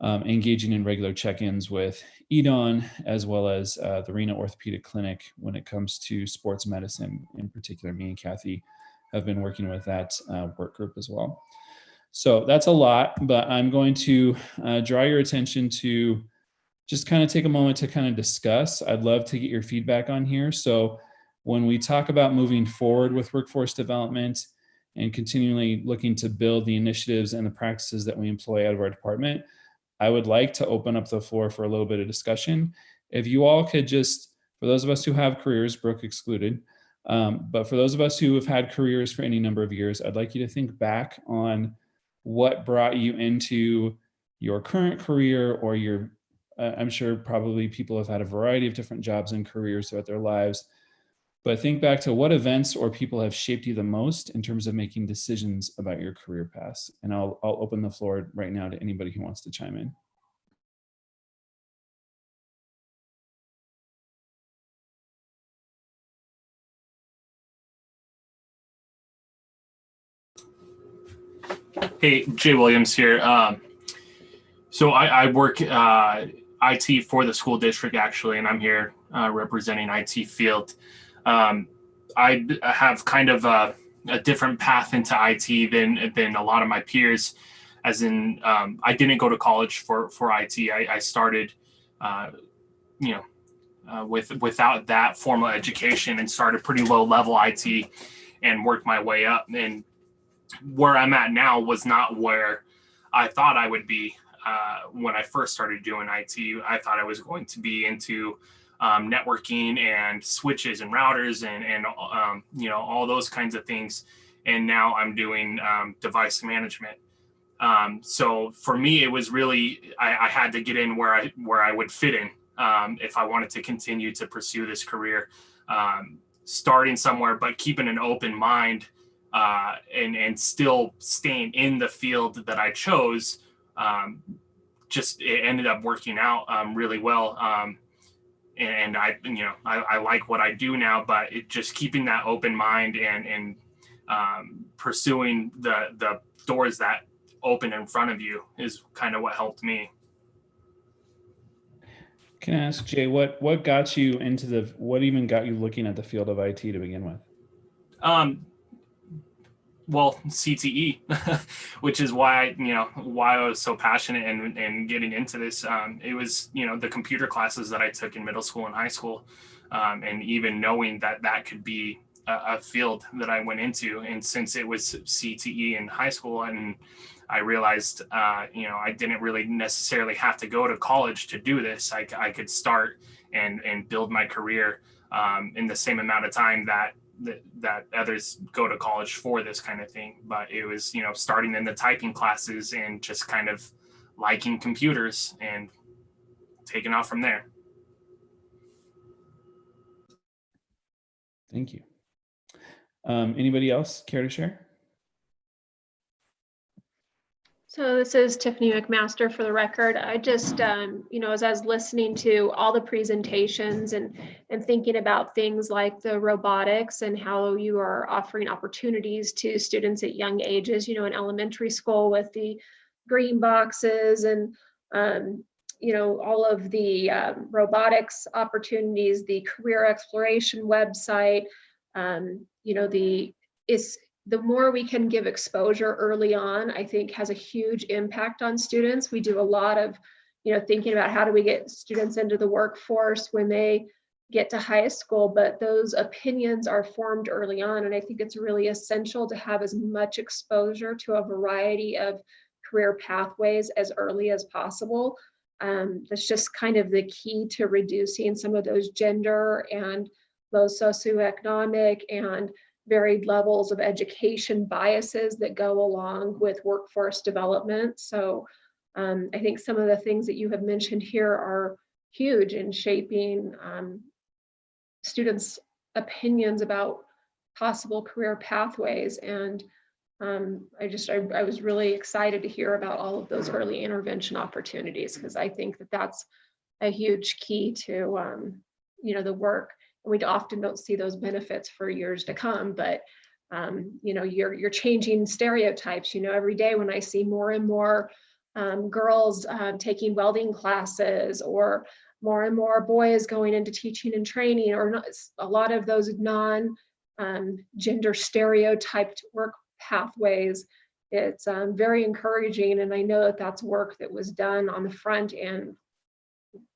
engaging in regular check-ins with EDON, as well as the Reno Orthopedic Clinic when it comes to sports medicine. In particular, me and Kathy have been working with that work group as well. So that's a lot, but I'm going to draw your attention to just kind of take a moment to kind of discuss. I'd love to get your feedback on here. So when we talk about moving forward with workforce development and continually looking to build the initiatives and the practices that we employ out of our department, I would like to open up the floor for a little bit of discussion. If you all could just, for those of us who have careers, Brooke excluded, but for those of us who have had careers for any number of years, I'd like you to think back on what brought you into your current career or your, I'm sure probably people have had a variety of different jobs and careers throughout their lives, but think back to what events or people have shaped you the most in terms of making decisions about your career paths. And I'll open the floor right now to anybody who wants to chime in. Hey, Jay Williams here. So I work IT for the school district actually, and I'm here representing IT field. I have kind of a different path into IT than a lot of my peers, as in I didn't go to college for IT. I started, without that formal education and started pretty low level IT and worked my way up. And where I'm at now was not where I thought I would be when I first started doing IT. I thought I was going to be into networking and switches and routers and all those kinds of things. And now I'm doing device management. So for me, it was really, I had to get in where I would fit in if I wanted to continue to pursue this career, starting somewhere, but keeping an open mind and still staying in the field that I chose. It ended up working out really well. And I like what I do now, but it just keeping that open mind and pursuing the doors that open in front of you is kind of what helped me. Can I ask, Jay, what got you into what even got you looking at the field of IT to begin with? Well, CTE, which is why I was so passionate and getting into this. It was, the computer classes that I took in middle school and high school, and even knowing that could be a field that I went into. And since it was CTE in high school, and I realized, I didn't really necessarily have to go to college to do this. I could start and build my career in the same amount of time that others go to college for this kind of thing. But it was, starting in the typing classes and just kind of liking computers and taking off from there. Thank you. Anybody else care to share? So this is Tiffany McMaster for the record. I just, as I was listening to all the presentations and thinking about things like the robotics and how you are offering opportunities to students at young ages, in elementary school with the green boxes and, all of the robotics opportunities, the career exploration website, you know, the more we can give exposure early on, I think has a huge impact on students. We do a lot of, you know, thinking about how do we get students into the workforce when they get to high school, but those opinions are formed early on. And I think it's really essential to have as much exposure to a variety of career pathways as early as possible. That's just kind of the key to reducing some of those gender and low socioeconomic and varied levels of education biases that go along with workforce development. So I think some of the things that you have mentioned here are huge in shaping students' opinions about possible career pathways. And I was really excited to hear about all of those early intervention opportunities, because I think that that's a huge key to you know, the work. And we often don't see those benefits for years to come, but you know, you're changing stereotypes. You know, every day when I see more and more girls taking welding classes, or more and more boys going into teaching and training, or not, a lot of those non-gender stereotyped work pathways, it's very encouraging. And I know that that's work that was done on the front end,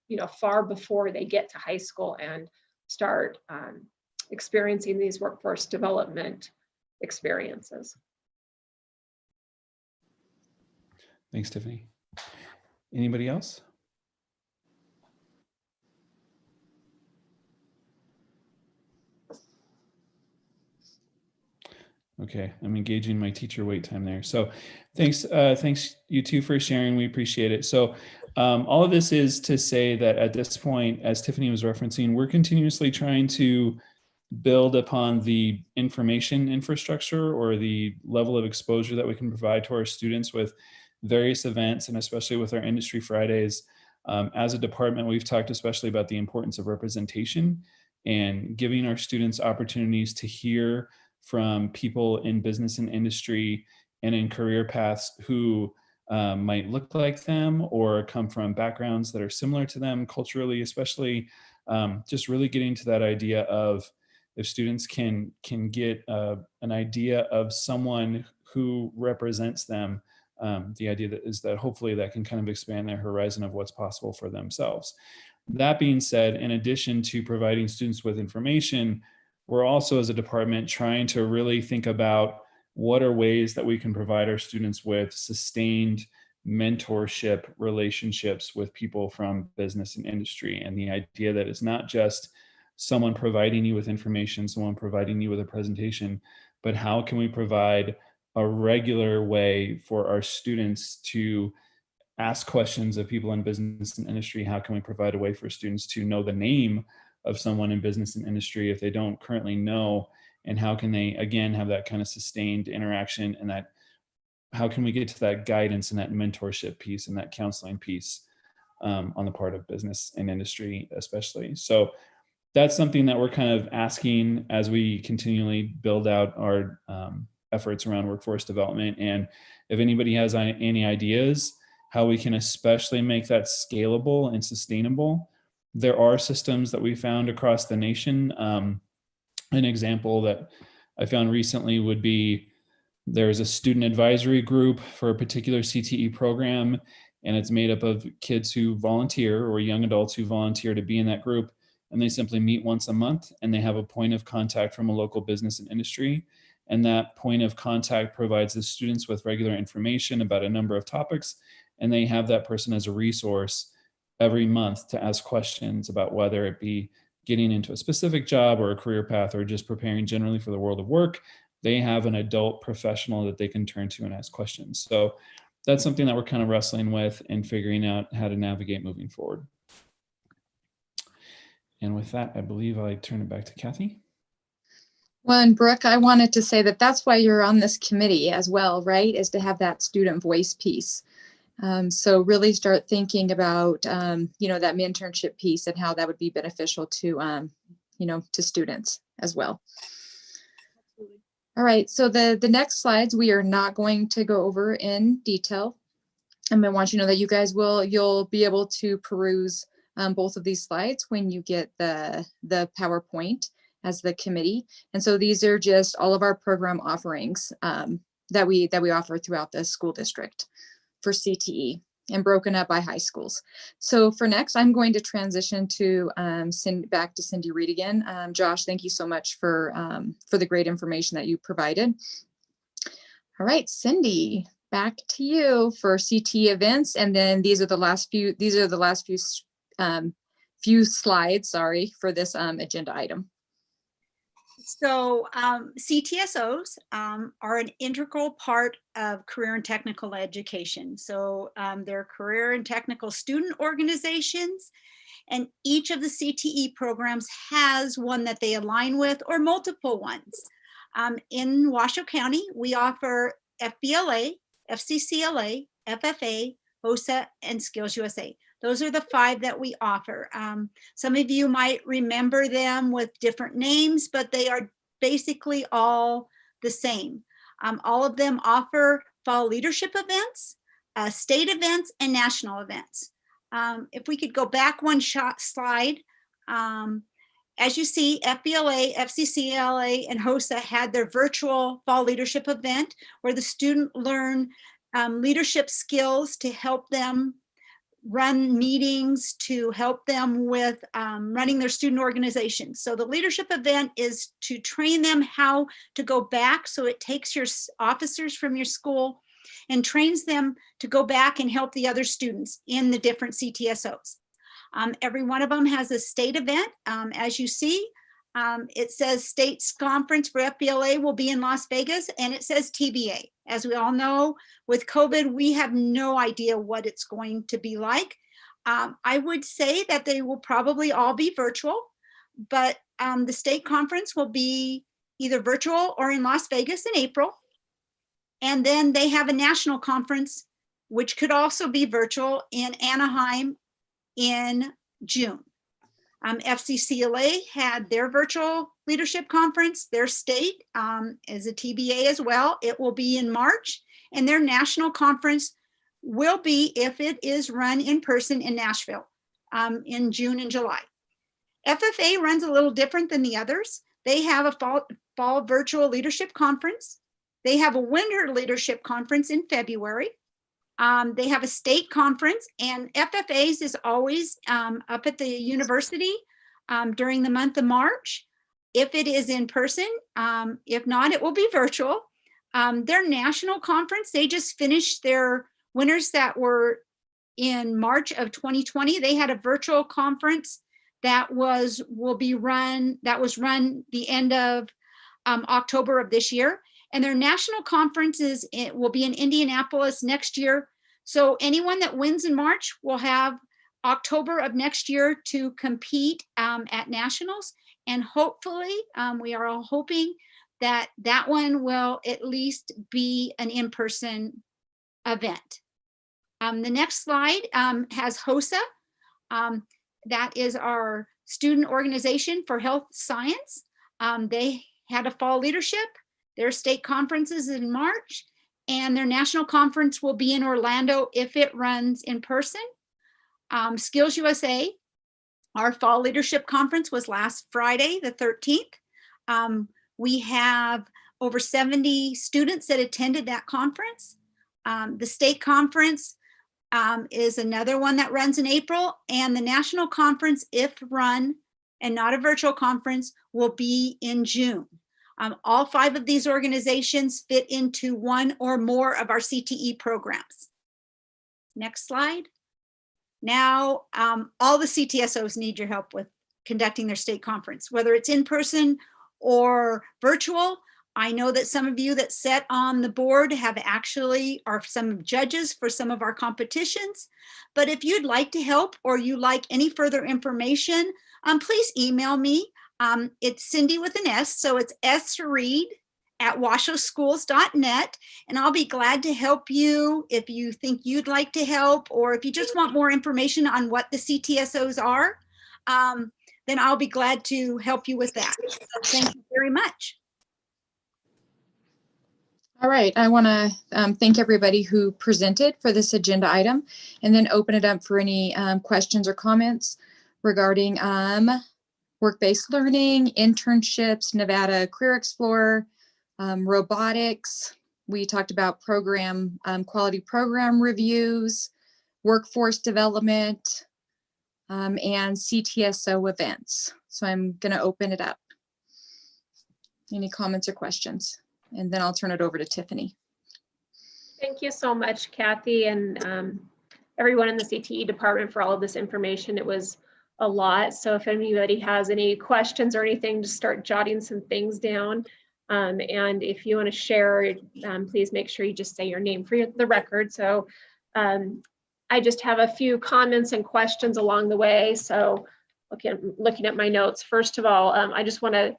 you know, far before they get to high school and start experiencing these workforce development experiences. Thanks, Tiffany. Anybody else? Okay, I'm engaging my teacher wait time there. So thanks you two for sharing. We appreciate it. So all of this is to say that at this point, as Tiffany was referencing, we're continuously trying to build upon the information infrastructure or the level of exposure that we can provide to our students with various events, and especially with our Industry Fridays. As a department, we've talked especially about the importance of representation and giving our students opportunities to hear from people in business and industry and in career paths who might look like them or come from backgrounds that are similar to them culturally, especially just really getting to that idea of, if students can get an idea of someone who represents them, the idea that is that hopefully that can kind of expand their horizon of what's possible for themselves. That being said, in addition to providing students with information, we're also as a department trying to really think about what are ways that we can provide our students with sustained mentorship relationships with people from business and industry. And the idea that it's not just someone providing you with information, someone providing you with a presentation, but how can we provide a regular way for our students to ask questions of people in business and industry? How can we provide a way for students to know the name of someone in business and industry if they don't currently know? And how can they, again, have that kind of sustained interaction, and that how can we get to that guidance and that mentorship piece and that counseling piece on the part of business and industry especially. So that's something that we're kind of asking as we continually build out our efforts around workforce development. And if anybody has any ideas how we can especially make that scalable and sustainable, there are systems that we found across the nation. An example that I found recently would be, there's a student advisory group for a particular CTE program, and it's made up of kids who volunteer, or young adults who volunteer to be in that group. And they simply meet once a month, and they have a point of contact from a local business and industry. And that point of contact provides the students with regular information about a number of topics. And they have that person as a resource every month to ask questions about whether it be getting into a specific job or a career path, or just preparing generally for the world of work. They have an adult professional that they can turn to and ask questions. So that's something that we're kind of wrestling with and figuring out how to navigate moving forward. And with that, I believe I turn it back to Kathy. Well, and Brooke, I wanted to say that that's why you're on this committee as well, right? Is to have that student voice piece. So really start thinking about, you know, that mentorship piece and how that would be beneficial to, you know, to students as well. All right, so the next slides we are not going to go over in detail. I want you to know that you guys you'll be able to peruse both of these slides when you get the PowerPoint as the committee. And so these are just all of our program offerings that we offer throughout the school district for CTE, and broken up by high schools. So for next, I'm going to transition to back to Cindy Reed again. Josh, thank you so much for the great information that you provided. All right, Cindy, back to you for CTE events, and then these are the last few slides. Sorry for this agenda item. So CTSOs are an integral part of career and technical education. So they're career and technical student organizations, and each of the CTE programs has one that they align with or multiple ones. In Washoe County, we offer FBLA, FCCLA, FFA, HOSA, and Skills USA. Those are the 5 that we offer. Some of you might remember them with different names, but they are basically all the same. All of them offer fall leadership events, state events, and national events. If we could go back one slide. As you see, FBLA, FCCLA, and HOSA had their virtual fall leadership event where the student learn leadership skills to help them run meetings, to help them with running their student organizations. So the leadership event is to train them how to go back. So it takes your officers from your school and trains them to go back and help the other students in the different CTSOs. Every one of them has a state event. As you see, it says States Conference for FBLA will be in Las Vegas, and it says TBA. As we all know, with COVID, we have no idea what it's going to be like. I would say that they will probably all be virtual, but the state conference will be either virtual or in Las Vegas in April. And then they have a national conference, which could also be virtual, in Anaheim in June. FCCLA had their virtual leadership conference. Their state is a TBA as well. It will be in March, and their national conference will be, if it is run in person, in Nashville in June and July. FFA runs a little different than the others. They have a fall virtual leadership conference. They have a winter leadership conference in February. They have a state conference, and FFAs is always up at the university during the month of March, if it is in person. If not, it will be virtual. Their national conference, they just finished their winners that were in March of 2020. They had a virtual conference that was run the end of October of this year. And their national conferences will be in Indianapolis next year. So anyone that wins in March will have October of next year to compete at nationals. And hopefully, we are all hoping that that one will at least be an in-person event. The next slide has HOSA. That is our student organization for health science. They had a fall leadership. Their state conference is in March, and their national conference will be in Orlando if it runs in person. Skills USA, our fall leadership conference was last Friday, the 13th. We have over 70 students that attended that conference. The state conference is another one that runs in April, and the national conference, if run and not a virtual conference, will be in June. All 5 of these organizations fit into one or more of our CTE programs. Next slide. Now, all the CTSOs need your help with conducting their state conference, whether it's in person or virtual. I know that some of you that sit on the board are some judges for some of our competitions. But if you'd like to help or you like any further information, please email me. It's Cindy with an S, so it's sreed@washoeschools.net, and I'll be glad to help you if you think you'd like to help, or if you just want more information on what the CTSOs are, then I'll be glad to help you with that. So thank you very much. All right, I want to thank everybody who presented for this agenda item, and then open it up for any questions or comments regarding WorkBased Learning, Internships, Nevada Career Explorer, Robotics. We talked about program quality program reviews, workforce development, and CTSO events. So I'm going to open it up. Any comments or questions? And then I'll turn it over to Tiffany. Thank you so much, Kathy, and everyone in the CTE department for all of this information. It was a lot. So if anybody has any questions or anything, just start jotting some things down. And if you want to share, please make sure you just say your name for the record. So I just have a few comments and questions along the way. So looking at my notes, first of all, I just want to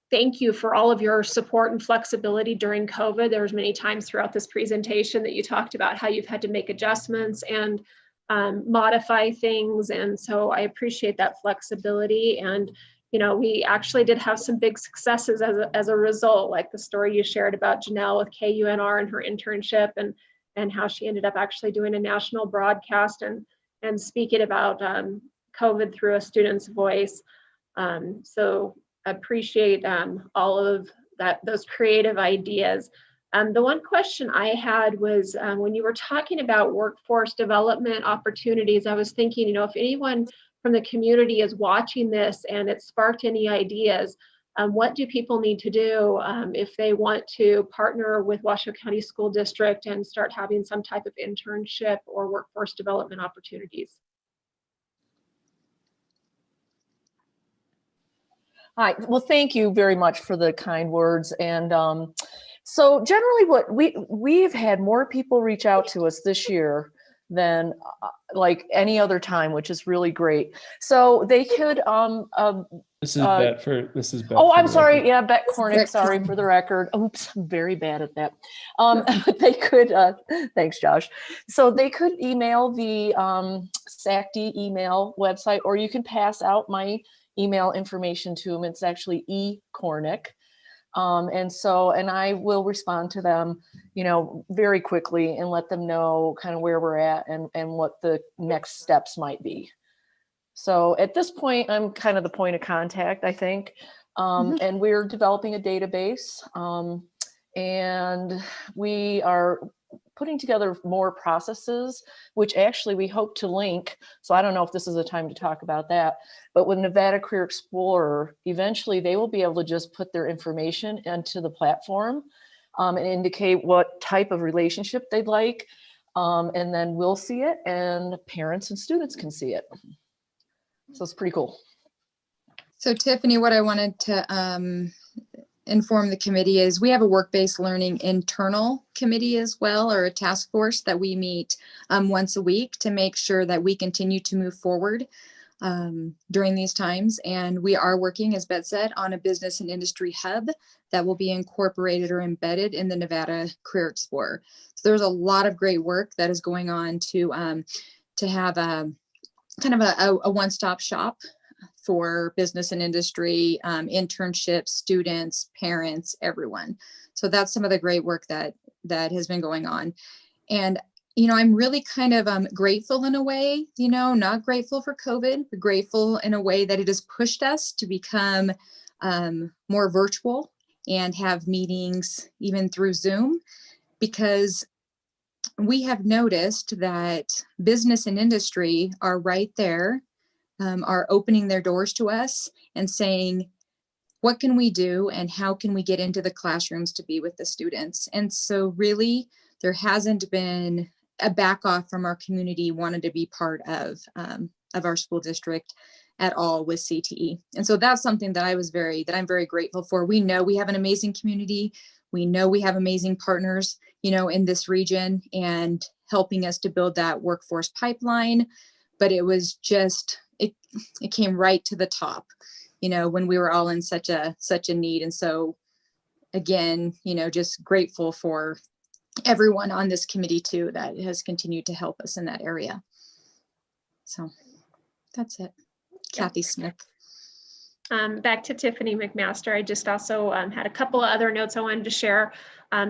thank you for all of your support and flexibility during COVID. There was many times throughout this presentation that you talked about how you've had to make adjustments and modify things. And so I appreciate that flexibility. And, you know, we actually did have some big successes as a result, like the story you shared about Janelle with KUNR and her internship and how she ended up actually doing a national broadcast and speaking about COVID through a student's voice. So appreciate all of those creative ideas. The one question I had was when you were talking about workforce development opportunities, I was thinking, you know, if anyone from the community is watching this and it sparked any ideas, what do people need to do if they want to partner with Washoe County School District and start having some type of internship or workforce development opportunities? Hi, well, thank you very much for the kind words. And so generally what we've had more people reach out to us this year than like any other time, which is really great. So they could, This is Beth. Oh, I'm for the sorry. record. Yeah, Beth Koernick, sorry for the record. Oops, I'm very bad at that. They could, thanks, Josh. So they could email the SACD email website, or you can pass out my email information to them. It's actually Koernick. And I will respond to them, you know, very quickly and let them know kind of where we're at and what the next steps might be. So at this point, I'm kind of the point of contact, I think. And we're developing a database and we are putting together more processes, which actually we hope to link. So I don't know if this is a time to talk about that, but with Nevada Career Explorer, eventually they will be able to just put their information into the platform and indicate what type of relationship they'd like. And then we'll see it and parents and students can see it. So it's pretty cool. So Tiffany, what I wanted to inform the committee is we have a work-based learning internal committee as well, or a task force that we meet once a week to make sure that we continue to move forward during these times. And we are working, as Beth said, on a business and industry hub that will be incorporated or embedded in the Nevada Career Explorer. So there's a lot of great work that is going on to have a kind of a one-stop shop for business and industry, internships, students, parents, everyone. So that's some of the great work that has been going on. And, you know, I'm really kind of grateful in a way, you know, not grateful for COVID, but grateful in a way that it has pushed us to become more virtual and have meetings even through Zoom, because we have noticed that business and industry are right there, are opening their doors to us and saying, what can we do and how can we get into the classrooms to be with the students? And so really, there hasn't been a back off from our community wanting to be part of our school district at all with CTE. And so that's something that I'm very grateful for. We know we have an amazing community. We know we have amazing partners, you know, in this region and helping us to build that workforce pipeline. But it was just, it came right to the top, you know, when we were all in such a need. And so again, you know, just grateful for everyone on this committee too, that has continued to help us in that area. So that's it. Kathy Smith. Back to Tiffany McMaster. I just also had a couple of other notes I wanted to share.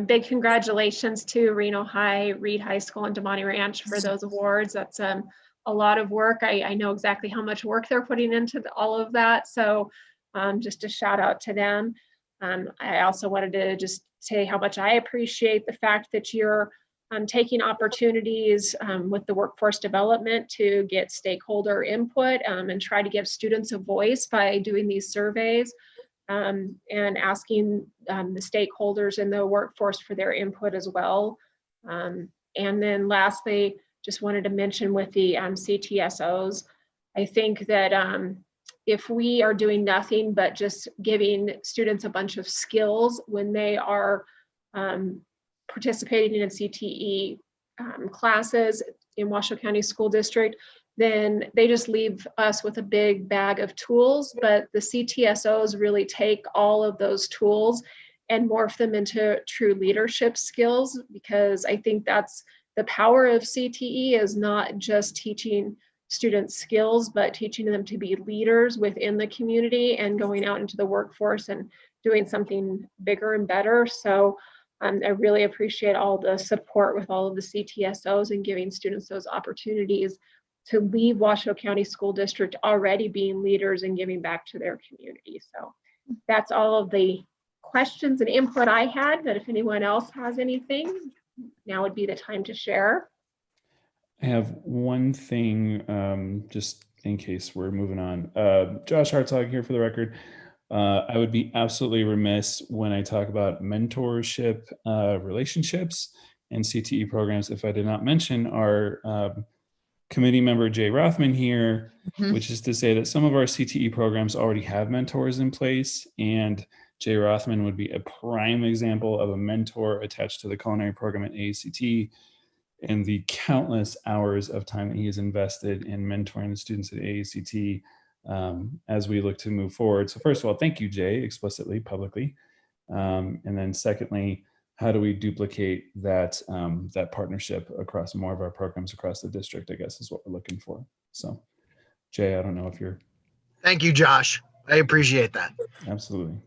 Big congratulations to Reno High, Reed High School, and Damani Ranch for those awards. That's a lot of work. I know exactly how much work they're putting into all of that. So just a shout out to them. I also wanted to just say how much I appreciate the fact that you're taking opportunities with the workforce development to get stakeholder input and try to give students a voice by doing these surveys and asking the stakeholders in the workforce for their input as well. And then lastly, just wanted to mention with the CTSOs, I think that if we are doing nothing but just giving students a bunch of skills when they are participating in CTE classes in Washoe County School District, then they just leave us with a big bag of tools. But the CTSOs really take all of those tools and morph them into true leadership skills, because I think that's the power of CTE, is not just teaching students skills, but teaching them to be leaders within the community and going out into the workforce and doing something bigger and better. So I really appreciate all the support with all of the CTSOs and giving students those opportunities to leave Washoe County School District already being leaders and giving back to their community. So that's all of the questions and input I had, but if anyone else has anything, now would be the time to share. I have one thing, just in case we're moving on. Josh Hartzog here for the record. I would be absolutely remiss when I talk about mentorship relationships and CTE programs if I did not mention our committee member Jay Rothman here, which is to say that some of our CTE programs already have mentors in place, and Jay Rothman would be a prime example of a mentor attached to the culinary program at AACT, and the countless hours of time that he has invested in mentoring the students at AACT as we look to move forward. So first of all, thank you, Jay, explicitly, publicly. And then secondly, how do we duplicate that, that partnership across more of our programs across the district, I guess is what we're looking for. So Jay, I don't know if you're. Thank you, Josh. I appreciate that. Absolutely.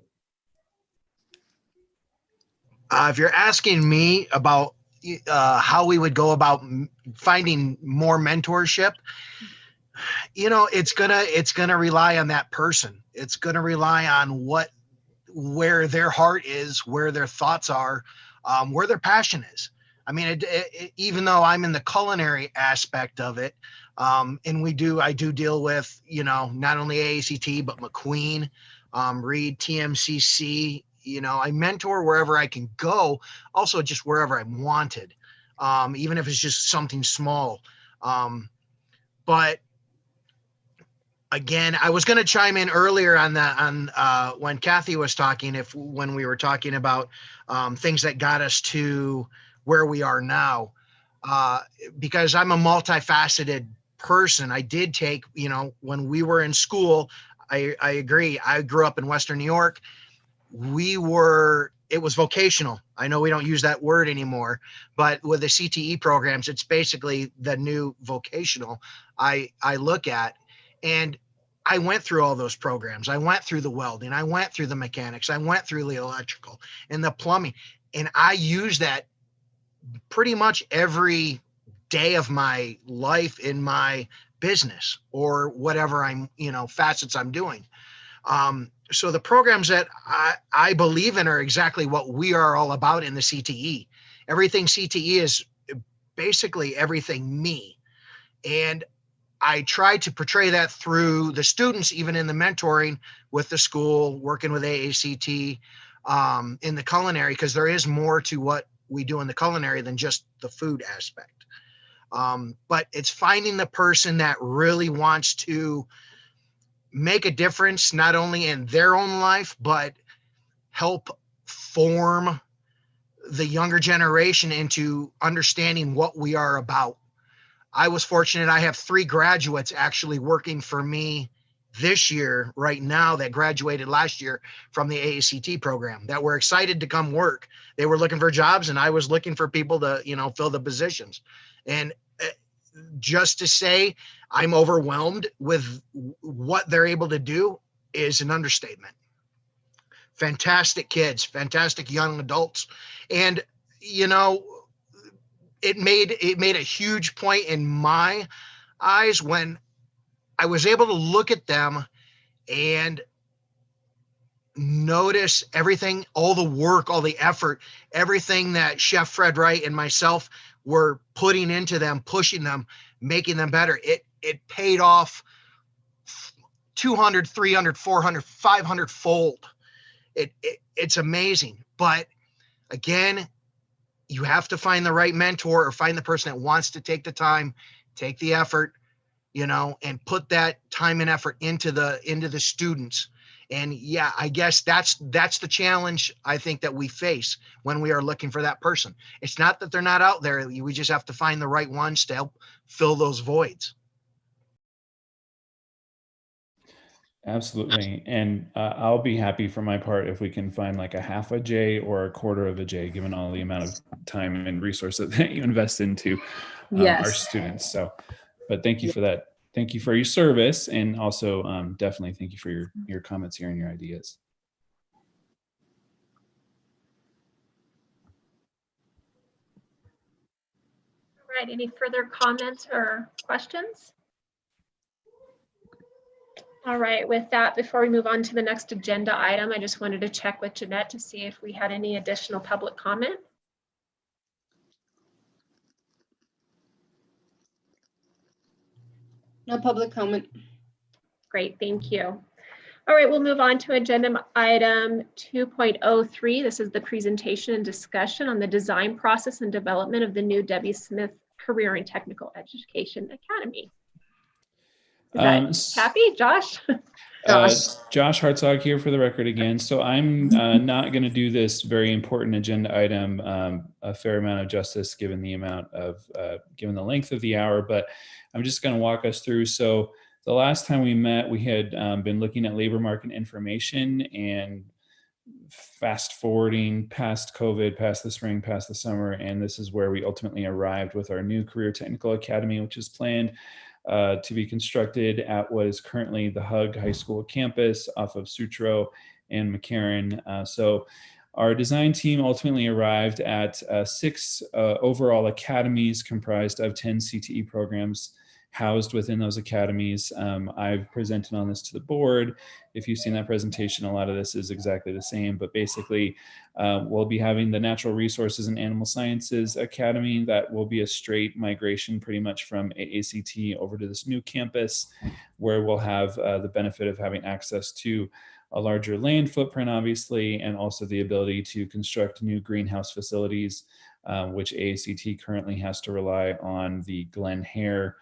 If you're asking me about how we would go about finding more mentorship, it's gonna rely on that person. It's gonna rely on where their heart is, where their thoughts are, where their passion is. I mean, even though I'm in the culinary aspect of it, and I do deal with, not only AACT, but McQueen, Reed, TMCC, I mentor wherever I can go, also just wherever I'm wanted, even if it's just something small. But again, I was going to chime in earlier on when Kathy was talking, when we were talking about things that got us to where we are now, because I'm a multifaceted person. I did take, when we were in school, I agree. I grew up in Western New York. It was vocational. I know we don't use that word anymore, but with the CTE programs, it's basically the new vocational I look at. And I went through all those programs. I went through the welding. I went through the mechanics. I went through the electrical and the plumbing. And I use that pretty much every day of my life in my business or whatever facets I'm doing. So the programs that I believe in are exactly what we are all about in the CTE. Everything CTE is basically everything me. And I try to portray that through the students, even in the mentoring with the school, working with AACT, in the culinary, because there is more to what we do in the culinary than just the food aspect. But it's finding the person that really wants to make a difference, not only in their own life, but help form the younger generation into understanding what we are about. I was fortunate. I have 3 graduates actually working for me this year right now that graduated last year from the AACT program that were excited to come work. They were looking for jobs and I was looking for people to, fill the positions. And just to say I'm overwhelmed with what they're able to do is an understatement. Fantastic kids, fantastic young adults. And, it made a huge point in my eyes when I was able to look at them and notice everything, all the work, all the effort, everything that Chef Fred Wright and myself were putting into them, pushing them, making them better. It paid off 200, 300, 400, 500 fold. It's amazing. But again, you have to find the right mentor or find the person that wants to take the time, take the effort, and put that time and effort into the students. And yeah, I guess that's the challenge I think that we face when we are looking for that person. It's not that they're not out there. We just have to find the right ones to help fill those voids. Absolutely. And I'll be happy for my part if we can find like a half a J or a quarter of a J, given all the amount of time and resources that you invest into our students. So, but thank you for that. Thank you for your service. And also definitely thank you for your comments here and your ideas. All right, any further comments or questions? All right, with that, before we move on to the next agenda item, I just wanted to check with Jeanette to see if we had any additional public comment. No public comment. Great, thank you. All right, we'll move on to agenda item 2.03. This is the presentation and discussion on the design process and development of the new W. Smith Career and Technical Education Academy. Is that Kathy, Josh? Josh Hartzog here for the record again. So I'm not going to do this very important agenda item a fair amount of justice given the given the length of the hour, but I'm just going to walk us through. So the last time we met, we had been looking at labor market information and fast forwarding past COVID, past the spring, past the summer, and this is where we ultimately arrived with our new Career Technical Academy, which is planned to be constructed at what is currently the Hug High School campus off of Sutro and McCarran. So our design team ultimately arrived at 6 overall academies comprised of 10 CTE programs housed within those academies. I've presented on this to the board. If you've seen that presentation, a lot of this is exactly the same, but basically we'll be having the Natural Resources and Animal Sciences Academy. That will be a straight migration pretty much from AACT over to this new campus, where we'll have the benefit of having access to a larger land footprint, obviously, and also the ability to construct new greenhouse facilities, which AACT currently has to rely on the Glen Hare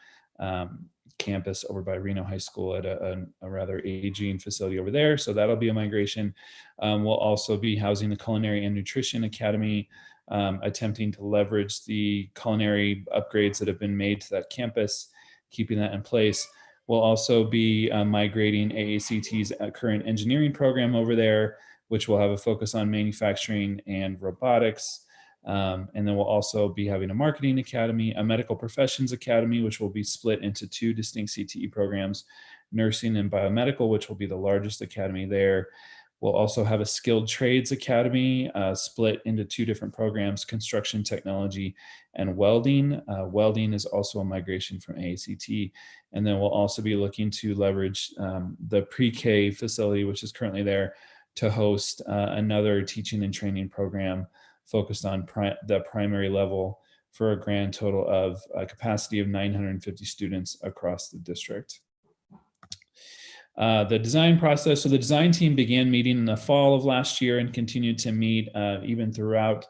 campus over by Reno High School at a rather aging facility over there. So that'll be a migration. We'll also be housing the Culinary and Nutrition Academy, attempting to leverage the culinary upgrades that have been made to that campus, keeping that in place. We'll also be migrating AACT's current engineering program over there, which will have a focus on manufacturing and robotics. And then we'll also be having a marketing academy, a medical professions academy, which will be split into 2 distinct CTE programs, nursing and biomedical, which will be the largest academy there. We'll also have a skilled trades academy split into 2 different programs, construction technology and welding. Welding is also a migration from AACT. And then we'll also be looking to leverage the pre-K facility, which is currently there, to host another teaching and training program focused on the primary level for a grand total of a capacity of 950 students across the district. The design process. So the design team began meeting in the fall of last year and continued to meet even throughout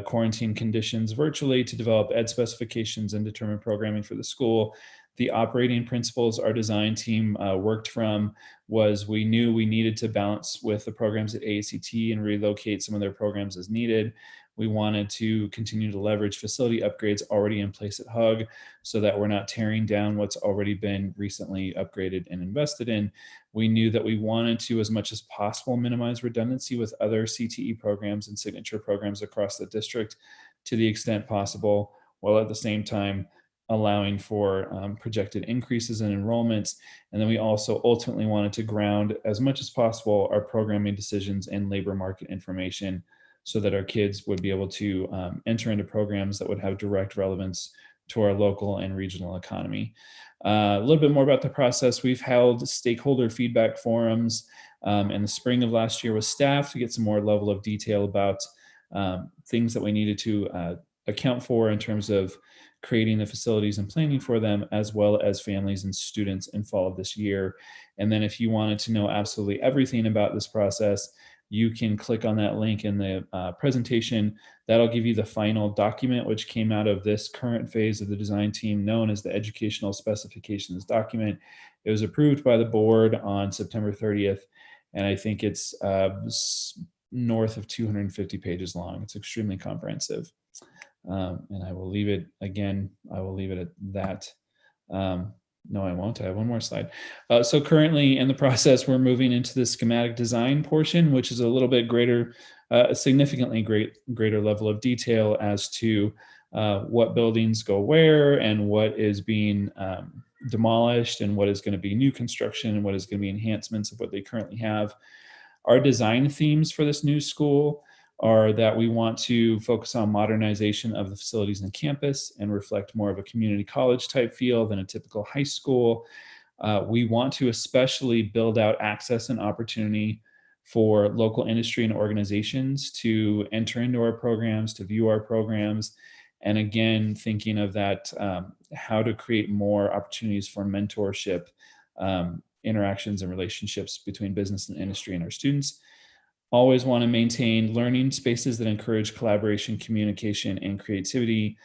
quarantine conditions virtually to develop ed specifications and determine programming for the school. The operating principles our design team worked from was we knew we needed to balance with the programs at AACT and relocate some of their programs as needed. We wanted to continue to leverage facility upgrades already in place at Hug so that we're not tearing down what's already been recently upgraded and invested in. We knew that we wanted to, as much as possible, minimize redundancy with other CTE programs and signature programs across the district to the extent possible, while at the same time allowing for projected increases in enrollments. And then we also ultimately wanted to ground as much as possible our programming decisions in labor market information so that our kids would be able to enter into programs that would have direct relevance to our local and regional economy. A little bit more about the process. We've held stakeholder feedback forums in the spring of last year with staff to get some more level of detail about things that we needed to account for in terms of creating the facilities and planning for them, as well as families and students in fall of this year. And then if you wanted to know absolutely everything about this process, you can click on that link in the presentation. That'll give you the final document, which came out of this current phase of the design team, known as the Educational Specifications Document. It was approved by the board on September 30th, and I think it's north of 250 pages long. It's extremely comprehensive. And I will leave it again. I will leave it at that. No, I won't. I have one more slide. So currently in the process, we're moving into the schematic design portion, which is a little bit greater, significantly greater level of detail as to what buildings go where and what is being demolished and what is going to be new construction and what is going to be enhancements of what they currently have. Our design themes for this new school are that we want to focus on modernization of the facilities and campus and reflect more of a community college type feel than a typical high school. We want to especially build out access and opportunity for local industry and organizations to enter into our programs, to view our programs. And again, thinking of that, how to create more opportunities for mentorship, interactions and relationships between business and industry and our students. Always want to maintain learning spaces that encourage collaboration, communication, and creativity,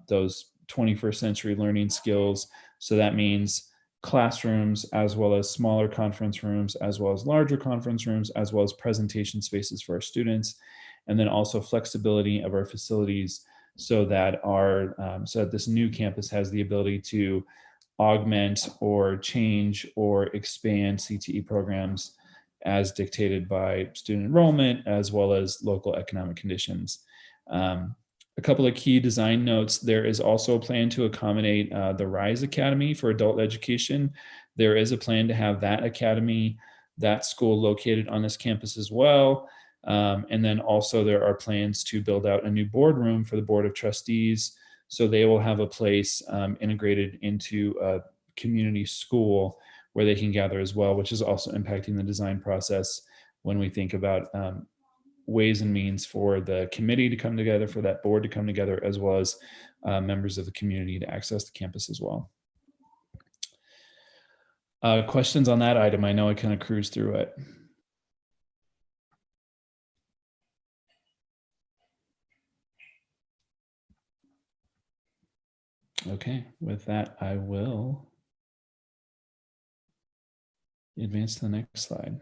those 21st century learning skills. So that means classrooms, as well as smaller conference rooms, as well as larger conference rooms, as well as presentation spaces for our students. And then also flexibility of our facilities so that this new campus has the ability to augment or change or expand CTE programs as dictated by student enrollment, as well as local economic conditions. A couple of key design notes. There is also a plan to accommodate the RISE Academy for adult education. There is a plan to have that academy, that school located on this campus as well. And then also there are plans to build out a new boardroom for the Board of Trustees. So they will have a place integrated into a community school where they can gather as well, which is also impacting the design process when we think about ways and means for the committee to come together, for that board to come together, as well as members of the community to access the campus as well. Questions on that item? I know I kind of cruised through it. Okay, with that, I will advance to the next slide.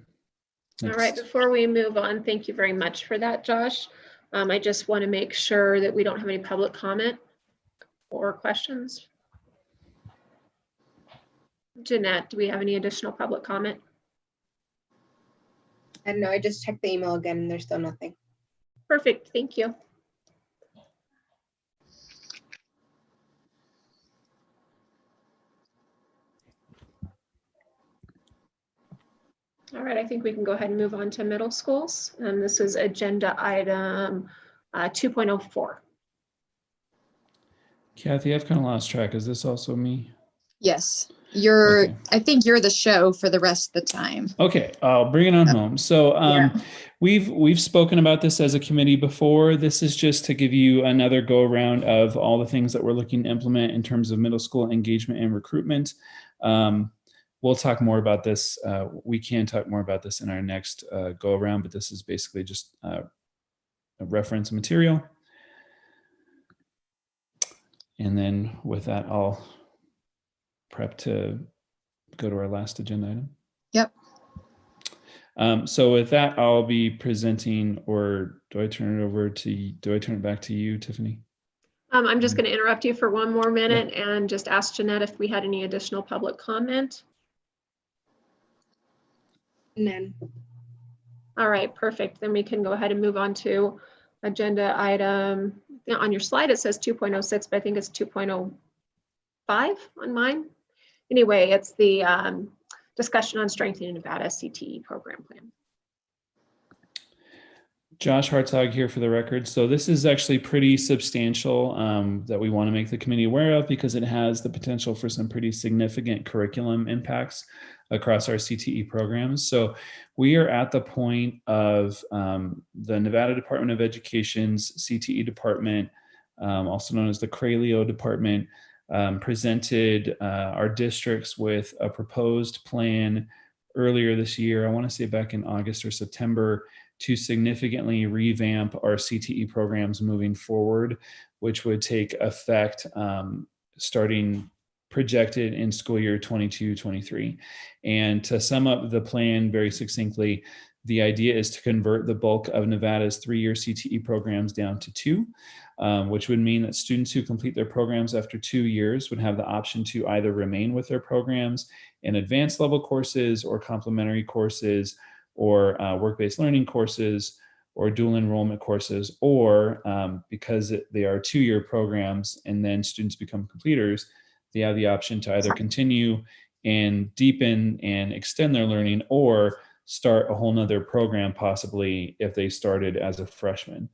All right, before we move on, thank you very much for that, Josh. I just want to make sure that we don't have any public comment or questions. Jeanette, do we have any additional public comment? And no, I just checked the email again and there's still nothing. Perfect, thank you. All right, I think we can go ahead and move on to middle schools. And this is agenda item 2.04. Kathy, I've kind of lost track. Is this also me? Yes, you're, Okay. I think you're the show for the rest of the time. Okay, I'll bring it on home. So Yeah. we've spoken about this as a committee before. This is just to give you another go around of all the things that we're looking to implement in terms of middle school engagement and recruitment. We'll talk more about this. We can talk more about this in our next go around, but this is basically just a reference material. And then with that, I'll prep to go to our last agenda item. Yep. So with that, I'll be presenting, or do I turn it over to you? Do I turn it back to you, Tiffany? I'm just going to interrupt you for one more minute and just ask Jeanette if we had any additional public comment. None. All right, perfect. Then we can go ahead and move on to agenda item. On your slide, it says 2.06, but I think it's 2.05 on mine. Anyway, it's the discussion on strengthening Nevada CTE program plan. Josh Hartzog here for the record. So this is actually pretty substantial that we want to make the committee aware of because it has the potential for some pretty significant curriculum impacts across our CTE programs. So we are at the point of the Nevada Department of Education's CTE department, also known as the Craleo department, presented our districts with a proposed plan earlier this year. I want to say back in August or September, to significantly revamp our CTE programs moving forward, which would take effect starting projected in school year 22-23. And to sum up the plan very succinctly, the idea is to convert the bulk of Nevada's 3-year CTE programs down to 2, which would mean that students who complete their programs after 2 years would have the option to either remain with their programs in advanced level courses or complementary courses, or work-based learning courses, or dual enrollment courses, or because they are 2-year programs and then students become completers, they have the option to either continue and deepen and extend their learning, or start a whole nother program possibly if they started as a freshman.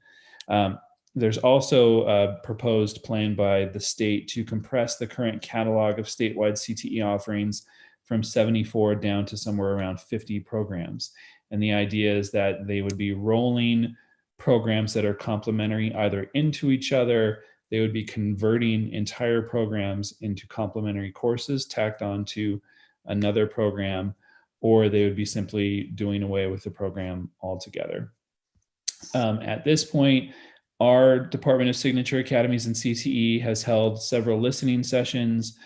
There's also a proposed plan by the state to compress the current catalog of statewide CTE offerings from 74 down to somewhere around 50 programs. And the idea is that they would be rolling programs that are complementary either into each other, they would be converting entire programs into complementary courses tacked onto another program, or they would be simply doing away with the program altogether. At this point, our Department of Signature Academies and CTE has held several listening sessions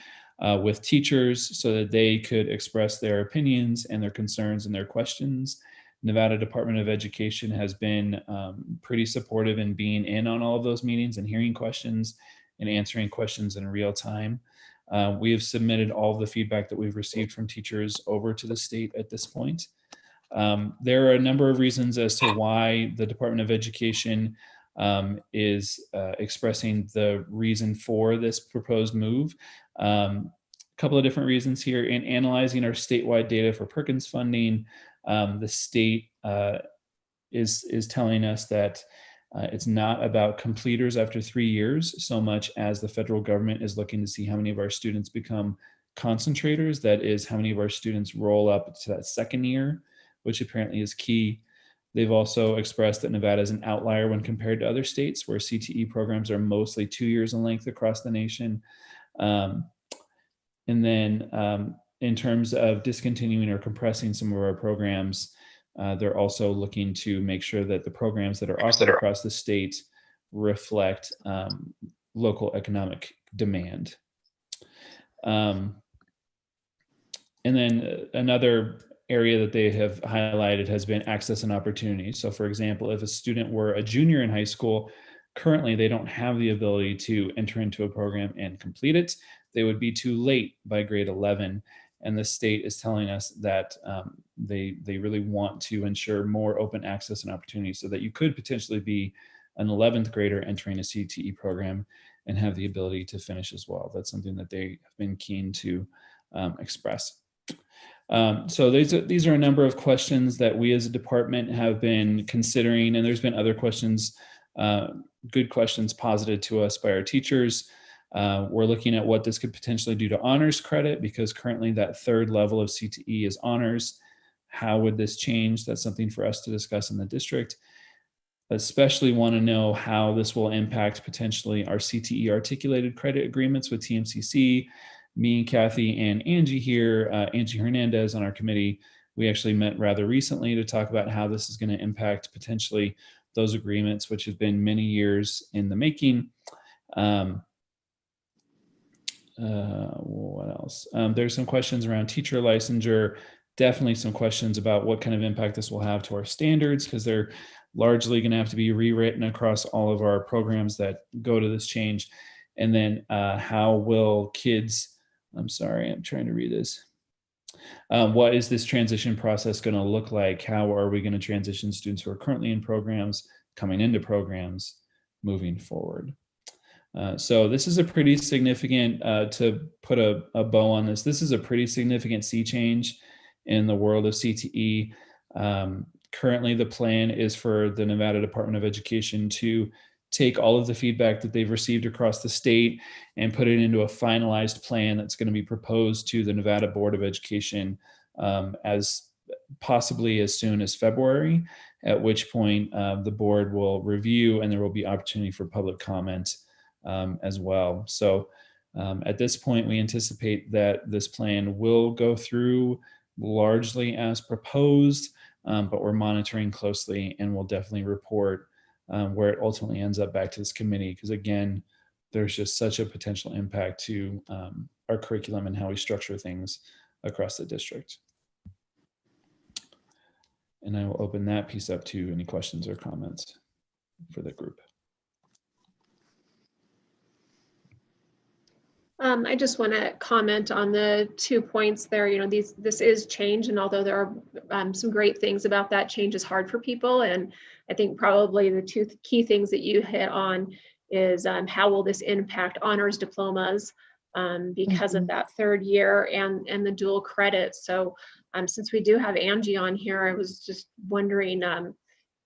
with teachers so that they could express their opinions and their concerns and their questions. Nevada Department of Education has been pretty supportive in being in on all of those meetings and hearing questions and answering questions in real time. We have submitted all of the feedback that we've received from teachers over to the state at this point. There are a number of reasons as to why the Department of Education is expressing the reason for this proposed move. A couple of different reasons here. In analyzing our statewide data for Perkins funding, the state is telling us that it's not about completers after 3 years so much as the federal government is looking to see how many of our students become concentrators. That is, how many of our students roll up to that second year, which apparently is key. They've also expressed that Nevada is an outlier when compared to other states where CTE programs are mostly 2 years in length across the nation. And then in terms of discontinuing or compressing some of our programs, they're also looking to make sure that the programs that are offered across the state reflect local economic demand. And then another area that they have highlighted has been access and opportunity. So for example, if a student were a junior in high school, currently they don't have the ability to enter into a program and complete it. They would be too late by grade 11. And the state is telling us that they really want to ensure more open access and opportunity so that you could potentially be an 11th grader entering a CTE program and have the ability to finish as well. That's something that they have been keen to express. So these are a number of questions that we as a department have been considering, and there's been other questions, good questions posited to us by our teachers. We're looking at what this could potentially do to honors credit, because currently that third level of CTE is honors. How would this change? That's something for us to discuss in the district. Especially want to know how this will impact potentially our CTE articulated credit agreements with TMCC. Me and Kathy and Angie here, Angie Hernandez on our committee, we actually met rather recently to talk about how this is going to impact potentially those agreements, which have been many years in the making. What else? There's some questions around teacher licensure, definitely some questions about what kind of impact this will have to our standards, because they're largely going to have to be rewritten across all of our programs that go to this change. And then how will kids, I'm sorry, I'm trying to read this. What is this transition process going to look like? How are we going to transition students who are currently in programs, coming into programs, moving forward? So this is a pretty significant, to put a bow on this, this is a pretty significant sea change in the world of CTE. Currently, the plan is for the Nevada Department of Education to take all of the feedback that they've received across the state and put it into a finalized plan that's going to be proposed to the Nevada Board of Education as possibly as soon as February, at which point the board will review and there will be opportunity for public comment as well. So at this point, we anticipate that this plan will go through largely as proposed, but we're monitoring closely and we'll definitely report where it ultimately ends up back to this committee. Because again, there's just such a potential impact to our curriculum and how we structure things across the district. And I will open that piece up to any questions or comments for the group. I just want to comment on the 2 points there. You know, this is change, and although there are some great things about that, change is hard for people. And I think probably the two key things that you hit on is how will this impact honors diplomas because of that third year and the dual credit. So since we do have Angie on here, I was just wondering,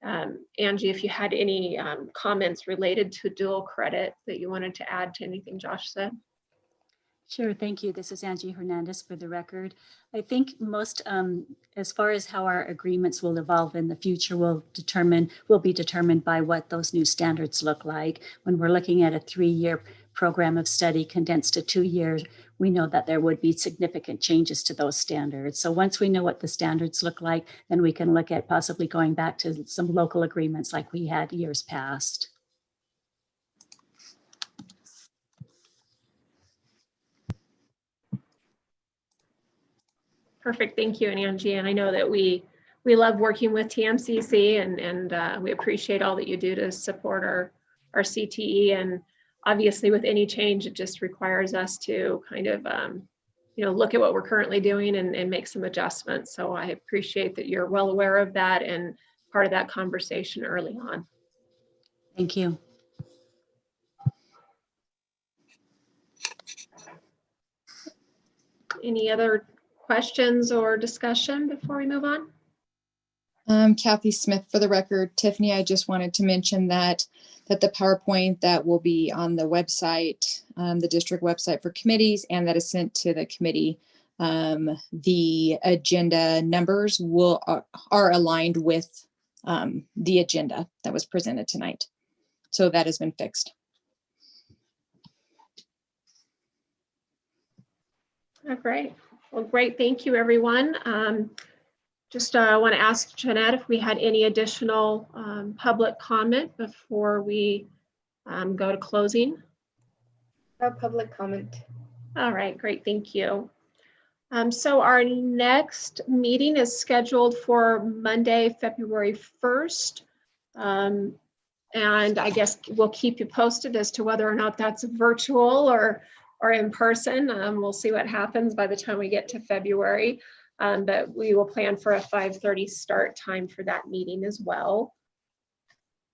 Angie, if you had any comments related to dual credit that you wanted to add to anything Josh said. Sure, thank you. This is Angie Hernandez for the record. I think most, as far as how our agreements will evolve in the future will be determined by what those new standards look like. When we're looking at a 3-year program of study condensed to 2 years, we know that there would be significant changes to those standards. So once we know what the standards look like, then we can look at possibly going back to some local agreements like we had years past. Perfect, thank you, Angie. And I know that we love working with TMCC and we appreciate all that you do to support our CTE. And obviously with any change, it just requires us to kind of, look at what we're currently doing and make some adjustments. So I appreciate that you're well aware of that and part of that conversation early on. Thank you. Any other questions or discussion before we move on? Kathy Smith for the record. Tiffany, I just wanted to mention that the PowerPoint that will be on the website, the district website for committees, and that is sent to the committee, the agenda numbers are aligned with the agenda that was presented tonight. So that has been fixed. Oh, great. Well, great. Thank you, everyone. Just want to ask Jeanette if we had any additional public comment before we go to closing. No public comment. All right, great. Thank you. So our next meeting is scheduled for Monday, February 1st. And I guess we'll keep you posted as to whether or not that's virtual or in person. We'll see what happens by the time we get to February. But we will plan for a 5:30 start time for that meeting as well.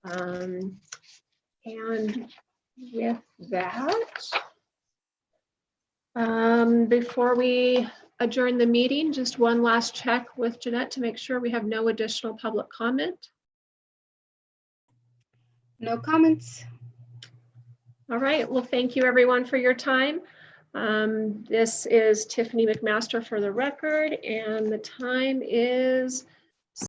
And with that, before we adjourn the meeting, just one last check with Jeanette to make sure we have no additional public comment. No comments. All right, well, thank you everyone for your time. This is Tiffany McMaster for the record, and the time is